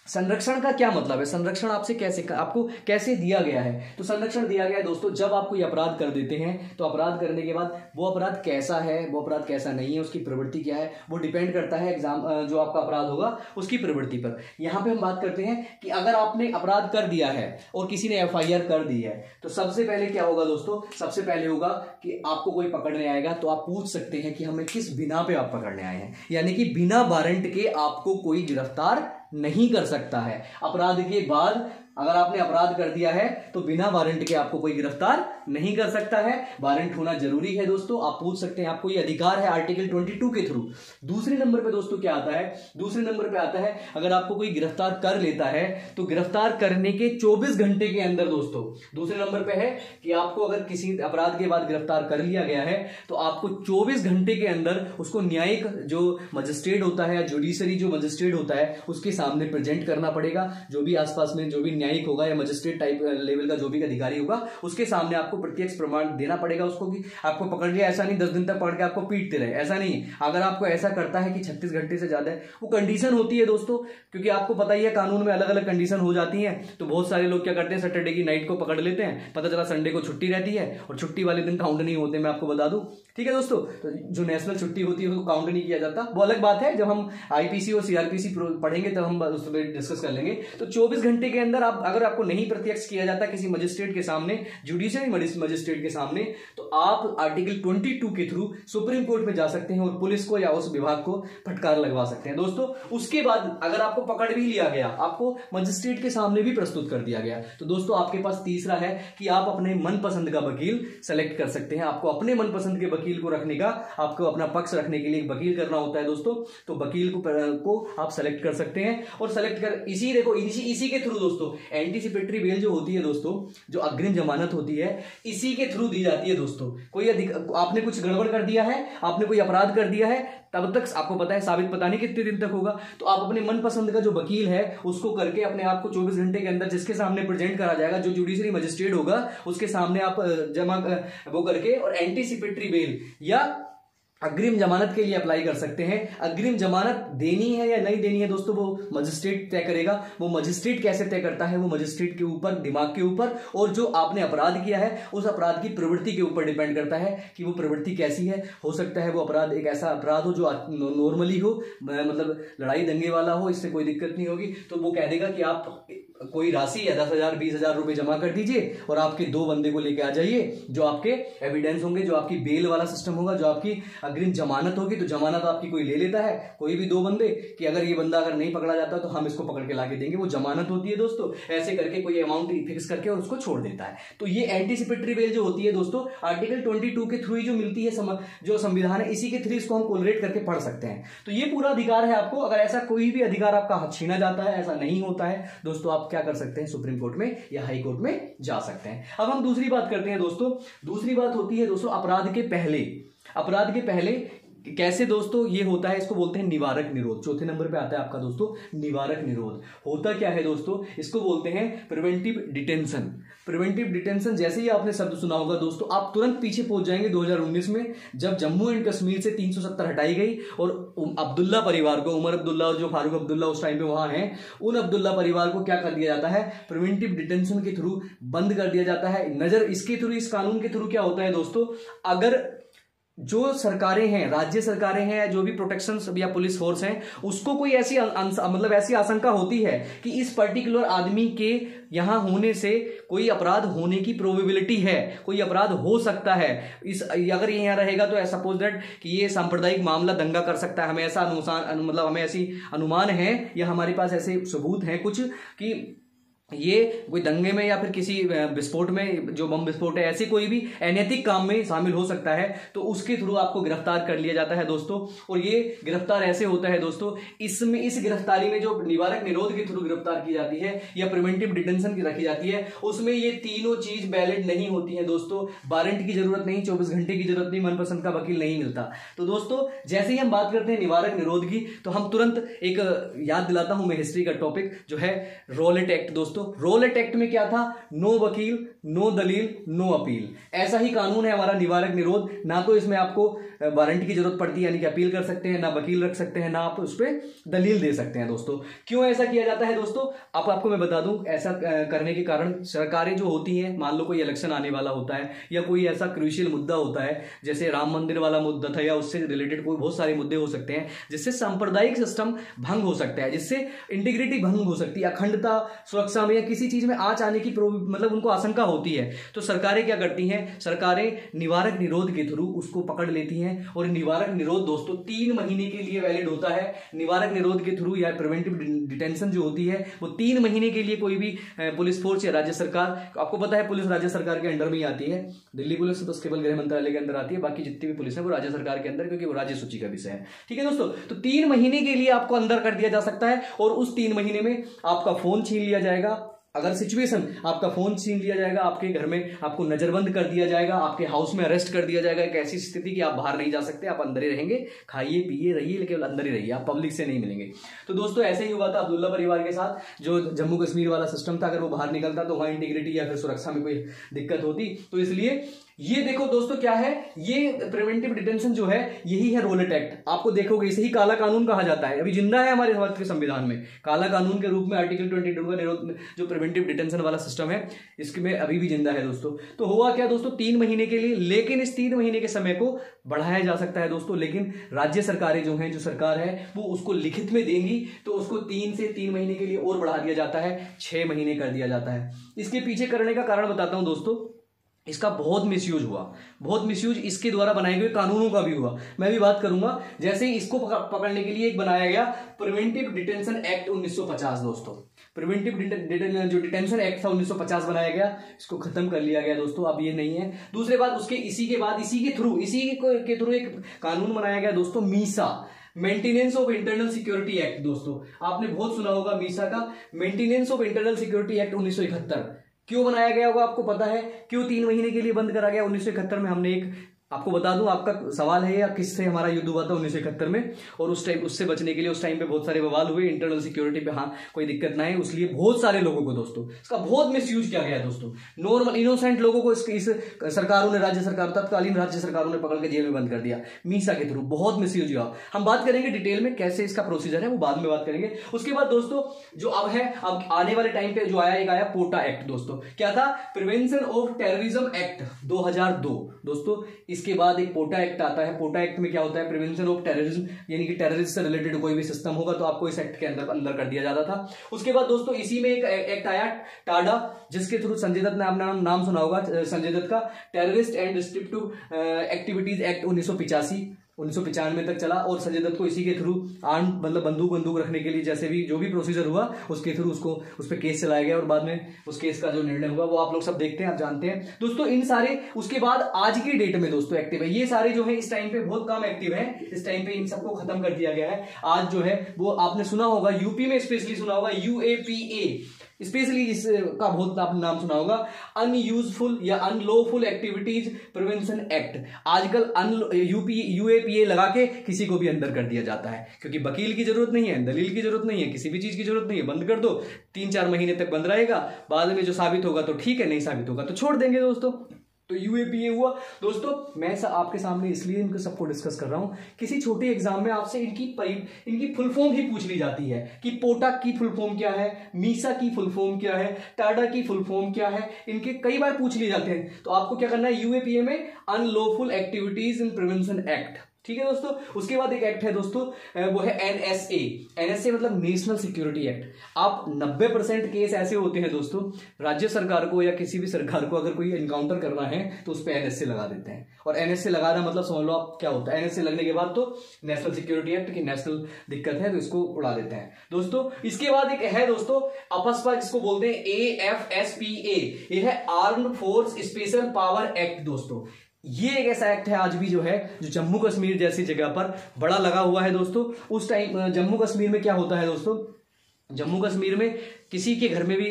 संरक्षण का क्या मतलब है, संरक्षण आपको कैसे दिया गया है। तो संरक्षण दिया गया है दोस्तों, जब आप कोई अपराध कर देते हैं तो अपराध करने के बाद वो अपराध कैसा है, वो अपराध कैसा नहीं है, उसकी प्रवृत्ति क्या है, वो डिपेंड करता है एग्जाम जो आपका अपराध होगा उसकी प्रवृत्ति पर। यहां पे हम बात करते हैं कि अगर आपने अपराध कर दिया है और किसी ने FIR कर दी है, तो सबसे पहले क्या होगा दोस्तों, सबसे पहले होगा कि आपको कोई पकड़ने आएगा तो आप पूछ सकते हैं कि हमें किस बिना पे आप पकड़ने आए हैं, यानी कि बिना वारंट के आपको कोई गिरफ्तार नहीं कर सकता है। अपराध के बाद अगर आपने अपराध कर दिया है तो बिना वारंट के आपको कोई गिरफ्तार नहीं कर सकता है, वारंट होना जरूरी है दोस्तों। आप पूछ सकते हैं, आपको ये अधिकार है आर्टिकल 22 के थ्रू। दूसरे नंबर पे दोस्तों क्या आता है, दूसरे नंबर पे आता है अगर आपको कोई गिरफ्तार कर लेता है तो गिरफ्तार करने के 24 घंटे के अंदर दोस्तों, दूसरे नंबर पे है कि आपको अगर किसी अपराध के बाद गिरफ्तार कर लिया गया है तो आपको 24 घंटे के अंदर उसको न्यायिक जो मजिस्ट्रेट होता है, जुडिशरी जो मजिस्ट्रेट होता है, उसके सामने प्रेजेंट करना पड़ेगा। जो भी आसपास में जो भी न्यायिक होगा या मजिस्ट्रेट टाइप लेवल का जो भी अधिकारी होगा, उसके सामने आपको प्रत्यक्ष प्रमाण देना पड़ेगा उसको कि आपको पकड़ लिया। ऐसा नहीं 10 दिन तक पकड़ के आपको पीटते रहे, ऐसा नहीं। अगर आपको ऐसा करता है कि 36 घंटे से ज्यादा है, वो कंडीशन होती है दोस्तों, क्योंकि आपको पता ही है कानून में अलग अलग कंडीशन हो जाती है। तो बहुत सारे लोग क्या करते हैं, सैटरडे की नाइट को पकड़ लेते हैं, पता चला संडे को छुट्टी रहती है और छुट्टी वाले दिन काउंट नहीं होते, मैं आपको बता दूं। ठीक है दोस्तों, तो जो नेशनल छुट्टी होती है उसको काउंट नहीं किया जाता, वो अलग बात है। जब हम IPC और CRPC पढ़ेंगे तब हम उस पर डिस्कस कर लेंगे। तो 24 घंटे के अंदर अगर आपको नहीं प्रत्यक्ष किया जाता किसी मजिस्ट्रेट के सामने, जुडिशरी मजिस्ट्रेट के सामने, तो आप आर्टिकल 22 के थ्रू सुप्रीम कोर्ट में जा सकते हैं और पुलिस को या उस विभाग को फटकार लगवा सकते हैं दोस्तों। उसके बाद अगर आपको पकड़ भी लिया गया, आपको मजिस्ट्रेट के सामने भी प्रस्तुत कर दिया गया, तो दोस्तों आपके पास तीसरा है कि आप अपने मनपसंद का वकील सेलेक्ट कर सकते हैं। आपको अपने मनपसंद के वकील को रखने का, आपको अपना पक्ष रखने के लिए एक वकील करना होता है दोस्तों। तो वकील को आप सेलेक्ट कर सकते हैं और सेलेक्ट कर इसी के थ्रू दोस्तों एंटीसिपेटरी बेल जो होती है दोस्तों, जो अग्रिम जमानत होती है, इसी के थ्रू दी जाती है दोस्तों। कोई आपने कुछ गड़बड़ कर दिया है, आपने कोई अपराध कर दिया है, तब तक आपको पता है साबित पता नहीं कितने दिन तक होगा, तो आप अपने मनपसंद का जो वकील है उसको करके अपने आप को 24 घंटे के अंदर जिसके सामने प्रेजेंट करा जाएगा, जो जुडिशरी मजिस्ट्रेट होगा उसके सामने आप जमा वो करके और एंटीसिपेटरी बेल या अग्रिम जमानत के लिए अप्लाई कर सकते हैं। अग्रिम जमानत देनी है या नहीं देनी है दोस्तों, वो मजिस्ट्रेट तय करेगा। वो मजिस्ट्रेट कैसे तय करता है, वो मजिस्ट्रेट के ऊपर, दिमाग के ऊपर, और जो आपने अपराध किया है उस अपराध की प्रवृत्ति के ऊपर डिपेंड करता है कि वो प्रवृत्ति कैसी है। हो सकता है वो अपराध एक ऐसा अपराध हो जो नॉर्मली हो, मतलब लड़ाई दंगे वाला हो, इससे कोई दिक्कत नहीं होगी, तो वो कह देगा कि आप कोई राशि या 10,000 20,000 रुपए जमा कर दीजिए और आपके 2 बंदे को लेके आ जाइए, जो आपके एविडेंस होंगे, जो आपकी बेल वाला सिस्टम होगा, जो आपकी अग्रिम जमानत होगी। तो जमानत आपकी कोई ले लेता है, कोई भी 2 बंदे, कि अगर ये बंदा अगर नहीं पकड़ा जाता तो हम इसको पकड़ के लाके देंगे, वो जमानत होती है दोस्तों। ऐसे करके कोई अमाउंट फिक्स करके और उसको छोड़ देता है। तो ये एंटीसिपेटरी बेल जो होती है दोस्तों, आर्टिकल 22 के थ्रू जो मिलती है, जो संविधान है, इसी के थ्रू इसको हम कोलरेट करके पढ़ सकते हैं। तो ये पूरा अधिकार है आपको। अगर ऐसा कोई भी अधिकार आपका छीना जाता है, ऐसा नहीं होता है दोस्तों, आप क्या कर सकते हैं, सुप्रीम कोर्ट में या हाई कोर्ट में जा सकते हैं। अब हम दूसरी बात करते हैं दोस्तों। दूसरी बात होती है दोस्तों अपराध के पहले। अपराध के पहले कैसे दोस्तों ये होता है, इसको बोलते हैं निवारक निरोध। चौथे नंबर पे आता है आपका दोस्तों निवारक निरोध। होता क्या है दोस्तों, इसको बोलते हैं प्रिवेंटिव डिटेंशन। प्रिवेंटिव डिटेंशन जैसे ही आपने शब्द सुना होगा दोस्तों, आप तुरंत पीछे पहुंच जाएंगे 2019 में, जब जम्मू एंड कश्मीर से 370 हटाई गई और अब्दुल्ला परिवार को, उमर अब्दुल्ला और जो फारूक अब्दुल्ला उस टाइम पे वहां हैं, उन अब्दुल्ला परिवार को क्या कर दिया जाता है, प्रिवेंटिव डिटेंशन के थ्रू बंद कर दिया जाता है। नजर इसके थ्रू, इस कानून के थ्रू क्या होता है दोस्तों, अगर जो सरकारें हैं, राज्य सरकारें हैं, जो भी प्रोटेक्शन या पुलिस फोर्स हैं, उसको कोई ऐसी मतलब ऐसी आशंका होती है कि इस पर्टिकुलर आदमी के यहां होने से कोई अपराध होने की प्रोबेबिलिटी है, कोई अपराध हो सकता है, इस अगर ये यहां रहेगा तो सपोज दैट कि ये सांप्रदायिक मामला दंगा कर सकता है, हमें ऐसा अनुमान, मतलब हमें ऐसी अनुमान है या हमारे पास ऐसे सबूत हैं कुछ कि ये कोई दंगे में या फिर किसी विस्फोट में, जो बम विस्फोट है, ऐसे कोई भी अनैतिक काम में शामिल हो सकता है, तो उसके थ्रू आपको गिरफ्तार कर लिया जाता है दोस्तों। और ये गिरफ्तार ऐसे होता है दोस्तों, इसमें इस गिरफ्तारी में जो निवारक निरोध के थ्रू गिरफ्तार की जाती है या प्रिवेंटिव डिटेंशन की रखी जाती है, उसमें ये तीनों चीज वैलिड नहीं होती है दोस्तों। वारंट की जरूरत नहीं, 24 घंटे की जरूरत नहीं, मनपसंद का वकील नहीं मिलता। तो दोस्तों जैसे ही हम बात करते हैं निवारक निरोध की, तो हम तुरंत एक याद दिलाता हूं मैं हिस्ट्री का टॉपिक जो है रॉलेट एक्ट दोस्तों। रॉलेट एक्ट में क्या था, नो वकील, नो दलील, नो अपील। ऐसा ही कानून है हमारा निवारक निरोध। ना तो इसमें आपको वारंट की जरूरत पड़ती है, यानी कि अपील कर सकते हैं, ना वकील रख सकते हैं, ना आप उस पर दलील दे सकते हैं दोस्तों। क्यों ऐसा किया जाता है दोस्तों, आपको मैं बता दूं, ऐसा करने के कारण सरकारें जो होती हैं, मान लो कोई इलेक्शन आने वाला होता है या कोई ऐसा क्रूशियल मुद्दा होता है, जैसे राम मंदिर वाला मुद्दा था या उससे रिलेटेड कोई बहुत सारे मुद्दे हो सकते हैं, जिससे सांप्रदायिक सिस्टम भंग हो सकता है, जिससे इंटीग्रिटी भंग हो सकती है, अखंडता, सुरक्षा में या किसी चीज में आंच आने की मतलब उनको आशंका होती है। तो सरकारें क्या करती हैं, सरकारें निवारक निरोध के थ्रू उसको पकड़ लेती हैं। और निवारक निरोध दोस्तों 3 महीने के लिए वैलिड होता है। निवारक निरोध के थ्रू या प्रिवेंटिव डिटेंशन जो होती है वो 3 महीने के लिए कोई भी पुलिस फोर्स या राज्य सरकार, आपको पता है पुलिस राज्य सरकार के अंडर में ही आती है। दिल्ली पुलिस तो केवल गृह मंत्रालय के अंदर आती है, बाकी जितनी भी पुलिस है वो राज्य सरकार के अंदर, क्योंकि वो राज्य सूची का विषय है। ठीक है दोस्तों, तो 3 महीने के लिए आपको अंदर कर दिया जा सकता है और उस 3 महीने में आपका फोन छीन लिया जाएगा। अगर सिचुएशन, आपका फोन छीन लिया जाएगा, आपके घर में आपको नजरबंद कर दिया जाएगा, आपके हाउस में अरेस्ट कर दिया जाएगा। एक ऐसी स्थिति कि आप बाहर नहीं जा सकते, आप अंदर ही रहेंगे, खाइए पिए रहिए, लेकिन अंदर ही रहिए, आप पब्लिक से नहीं मिलेंगे। तो दोस्तों ऐसे ही हुआ था अब्दुल्ला परिवार के साथ, जो जम्मू कश्मीर वाला सिस्टम था, अगर वो बाहर निकलता तो वहां इंटीग्रिटी या फिर सुरक्षा में कोई दिक्कत होती। तो इसलिए ये देखो दोस्तों क्या है, ये प्रिवेंटिव डिटेंशन जो है यही है रॉलेट एक्ट। आपको देखोगे इसे ही काला कानून कहा जाता है, अभी जिंदा है हमारे भारत के संविधान में। काला कानून के रूप में आर्टिकल 22 का निरोध, जो प्रिवेंटिव डिटेंशन वाला सिस्टम है, इसमें अभी भी जिंदा है दोस्तों। तो हुआ क्या दोस्तों, 3 महीने के लिए, लेकिन इस 3 महीने के समय को बढ़ाया जा सकता है दोस्तों। लेकिन राज्य सरकारें जो हैं, जो सरकार है वो उसको लिखित में देंगी, तो उसको 3 महीने के लिए और बढ़ा दिया जाता है, 6 महीने कर दिया जाता है। इसके पीछे करने का कारण बताता हूं दोस्तों। इसका बहुत मिसयूज हुआ, बहुत मिसयूज इसके द्वारा बनाए गए कानूनों का भी हुआ, मैं भी बात करूंगा। जैसे ही इसको पकड़ने के लिए एक बनाया गया प्रिवेंटिव डिटेंशन एक्ट 1950 दोस्तों। प्रिवेंटिव जो डिटेंशन एक्ट था 1950 बनाया गया, इसको खत्म कर लिया गया दोस्तों, अब ये नहीं है। दूसरे बात उसके इसी के थ्रू एक कानून बनाया गया दोस्तों, Misa, maintenance of internal security act. दोस्तों आपने बहुत सुना होगा मीसा का, maintenance of internal security act 1971। क्यों बनाया गया होगा आपको पता है, क्यों 3 महीने के लिए बंद करा गया 1971 में? हमने एक आपको बता दूं, आपका सवाल है या किससे हमारा युद्ध हुआ था 1971 में, और उस टाइम उससे बचने के लिए उस टाइम पे बहुत सारे बवाल हुए, इंटरनल सिक्योरिटी पे हाँ कोई दिक्कत ना है, इसलिए बहुत सारे लोगों को दोस्तों इसका बहुत मिसयूज किया गया है दोस्तों। नॉर्मल इनोसेंट लोगों को इस सरकारों ने, राज्य सरकार, तत्कालीन राज्य सरकारों ने पकड़ के जेल में बंद कर दिया मीसा के थ्रू, बहुत मिसयूज हुआ। हम बात करेंगे डिटेल में कैसे इसका प्रोसीजर है, वो बाद में बात करेंगे। उसके बाद दोस्तों जो अब है, अब आने वाले टाइम पे जो आया, एक आया पोटा एक्ट दोस्तों। क्या था? प्रिवेंशन ऑफ टेररिज्म एक्ट 2002 दोस्तों। इसके बाद एक पोटा एक्ट आता है। पोटा एक्ट में क्या होता है? प्रिवेंशन ऑफ टेररिज्म, यानी कि टेररिस्ट से रिलेटेड कोई भी सिस्टम होगा तो आपको इस एक्ट के अंदर कर दिया जाता था। उसके बाद दोस्तों इसी में एक एक्ट आया टाडा, जिसके थ्रू संजय दत्त ने अपना नाम सुना होगा, संजय दत्त का, terrorist and destructive activities act 1995 तक चला, और संजय दत्त को इसी के थ्रू आर्म मतलब बंदूक रखने के लिए जैसे भी जो भी प्रोसीजर हुआ उसके थ्रू उसको उस पर केस चलाया गया, और बाद में उस केस का जो निर्णय हुआ वो आप लोग सब देखते हैं, आप जानते हैं दोस्तों। इन सारे उसके बाद आज की डेट में दोस्तों एक्टिव है, ये सारे जो है इस टाइम पे बहुत कम एक्टिव है, इस टाइम पे इन सबको खत्म कर दिया गया है। आज जो है वो आपने सुना होगा, यूपी में स्पेशली सुना होगा, UAPA स्पेशली इसका बहुत आपने नाम सुना होगा, अनयूजफुल या अनलॉफुल एक्टिविटीज प्रिवेंशन एक्ट। आजकल UAPA लगा के किसी को भी अंदर कर दिया जाता है, क्योंकि वकील की जरूरत नहीं है, दलील की जरूरत नहीं है, किसी भी चीज की जरूरत नहीं है, बंद कर दो, 3-4 महीने तक बंद रहेगा, बाद में जो साबित होगा तो ठीक है, नहीं साबित होगा तो छोड़ देंगे दोस्तों। तो UAPA हुआ दोस्तों। मैं आपके सामने इसलिए इनको सबको डिस्कस कर रहा हूं, किसी छोटे एग्जाम में आपसे इनकी फुल फॉर्म ही पूछ ली जाती है कि पोटा की फुल फॉर्म क्या है, मीसा की फुल फॉर्म क्या है, टाडा की फुल फॉर्म क्या है, इनके कई बार पूछ लिए जाते हैं। तो आपको क्या करना है, UAPA में unlawful activities in prevention act, ठीक है दोस्तों। उसके बाद एक एक्ट है दोस्तों, वो है NSA मतलब नेशनल सिक्योरिटी एक्ट। आप 90% केस ऐसे होते हैं दोस्तों, राज्य सरकार को या किसी भी सरकार को अगर कोई एनकाउंटर करना है तो उस पर NSA लगा देते हैं, और NSA लगाना मतलब समझ लो आप क्या होता है। NSA लगने के बाद तो नेशनल सिक्योरिटी एक्ट की नेशनल दिक्कत है तो इसको उड़ा देते हैं दोस्तों। इसके बाद एक है दोस्तों अपस्पा, जिसको बोलते हैं AFSPA, ये है armed force special power act दोस्तों। ये एक ऐसा एक्ट है आज भी जो है, जो जम्मू कश्मीर जैसी जगह पर बड़ा लगा हुआ है दोस्तों। उस टाइम जम्मू कश्मीर में क्या होता है दोस्तों, जम्मू कश्मीर में किसी के घर में भी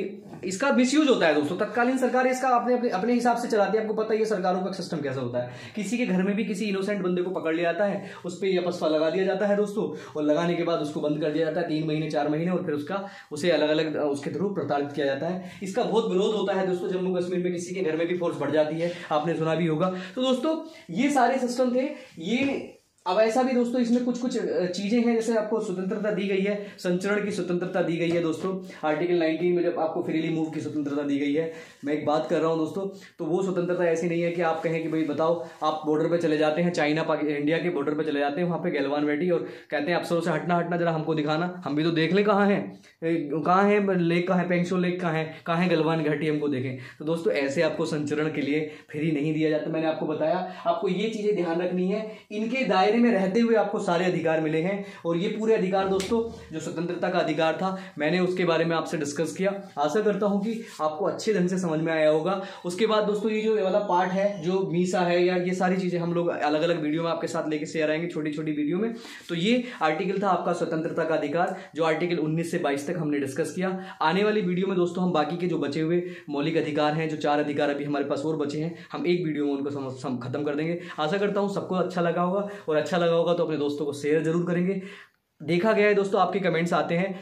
इसका मिसयूज होता है दोस्तों। तत्कालीन सरकार इसका अपने हिसाब से चलाती है, आपको पता है ये सरकारों का सिस्टम कैसा होता है। किसी के घर में भी किसी इनोसेंट बंदे को पकड़ लिया जाता है, उस पर यह पसफा लगा दिया जाता है दोस्तों, और लगाने के बाद उसको बंद कर दिया जाता है 3 महीने 4 महीने, और फिर उसे अलग अलग उसके थ्रू प्रताड़ित किया जाता है। इसका बहुत विरोध होता है दोस्तों जम्मू कश्मीर में, किसी के घर में भी फोर्स बढ़ जाती है, आपने सुना भी होगा। तो दोस्तों ये सारे सिस्टम थे ये। अब ऐसा भी दोस्तों इसमें कुछ चीजें हैं, जैसे आपको स्वतंत्रता दी गई है, संचरण की स्वतंत्रता दी गई है दोस्तों। आर्टिकल 19 में जब आपको फ्रीली मूव की स्वतंत्रता दी गई है, मैं एक बात कर रहा हूं दोस्तों, तो वो स्वतंत्रता ऐसी नहीं है कि आप कहें कि भाई बताओ, आप बॉर्डर पे चले जाते हैं, चाइना इंडिया के बॉर्डर पे चले जाते हैं, वहां पे गैलवान बैठी और कहते हैं अफसरों से हटना जरा हमको दिखाना, हम भी तो देख लें कहाँ है लेक, कहाँ है पेंगशो लेक, कहाँ है गलवान घाटी, हमको देखें। तो दोस्तों ऐसे आपको संचरण के लिए फ्री नहीं दिया जाता। मैंने आपको बताया, आपको ये चीजें ध्यान रखनी है, इनके दायरे में रहते हुए आपको सारे अधिकार मिले हैं, और ये पूरे अधिकार दोस्तों जो स्वतंत्रता का अधिकार था, मैंने उसके बारे में आपसे डिस्कस किया। आशा करता हूं कि आपको अच्छे ढंग से समझ में आया होगा। उसके बाद दोस्तों ये जो वाला पार्ट है, जो मीसा है या ये सारी चीजें हम लोग अलग अलग वीडियो में आपके साथ लेके शेयर आएंगे, छोटी छोटी वीडियो में। तो ये आर्टिकल था आपका स्वतंत्रता का अधिकार, जो आर्टिकल 19 से 22 तक हमने डिस्कस किया। आने वाली वीडियो में दोस्तों हम बाकी के जो बचे हुए मौलिक अधिकार हैं, जो 4 अधिकार अभी हमारे पास और बचे हैं, हम एक वीडियो में उनको खत्म कर देंगे। आशा करता हूं सबको अच्छा लगा होगा, और अच्छा लगा होगा तो अपने दोस्तों को शेयर जरूर करेंगे। देखा गया है दोस्तों, आपके कमेंट्स आते हैं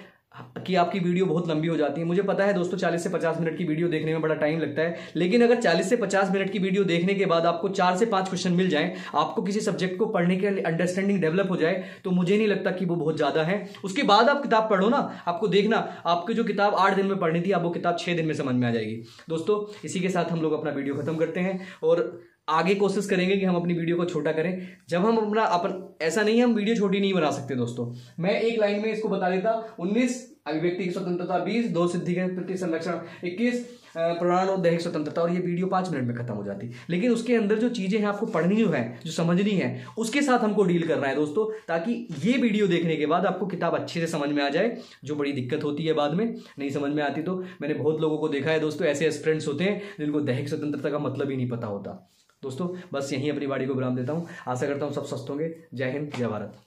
कि आपकी वीडियो बहुत लंबी हो जाती है। मुझे पता है दोस्तों 40 से 50 मिनट की वीडियो देखने में बड़ा टाइम लगता है, लेकिन अगर 40 से 50 मिनट की वीडियो देखने के बाद आपको 4 से 5 क्वेश्चन मिल जाएं, आपको किसी सब्जेक्ट को पढ़ने के अंडरस्टैंडिंग डेवलप हो जाए, तो मुझे नहीं लगता कि वो बहुत ज्यादा है। उसके बाद आप किताब पढ़ो ना, आपको देखना आपकी जो किताब 8 दिन में पढ़नी थी, आप वो किताब 6 दिन में समझ में आ जाएगी। दोस्तों इसी के साथ हम लोग अपना वीडियो खत्म करते हैं, और आगे कोशिश करेंगे कि हम अपनी वीडियो को छोटा करें। जब हम ऐसा नहीं है, हम वीडियो छोटी नहीं बना सकते दोस्तों। मैं एक लाइन में इसको बता देता, 19 अभिव्यक्ति की स्वतंत्रता, 20 2 सिद्धि के प्रति संरक्षण, 21 प्रमाण और दैहिक स्वतंत्रता, और ये वीडियो 5 मिनट में खत्म हो जाती। लेकिन उसके अंदर जो चीजें हैं आपको पढ़नी जो है, जो समझनी है, उसके साथ हमको डील करना है दोस्तों, ताकि ये वीडियो देखने के बाद आपको किताब अच्छे से समझ में आ जाए। जो बड़ी दिक्कत होती है बाद में नहीं समझ में आती, तो मैंने बहुत लोगों को देखा है दोस्तों, ऐसे एस्पिरेंट्स होते हैं जिनको दैहिक स्वतंत्रता का मतलब ही नहीं पता होता। दोस्तों बस यहीं अपनी वाणी को विराम देता हूं। आशा करता हूं सब स्वस्थ होंगे। जय हिंद, जय भारत।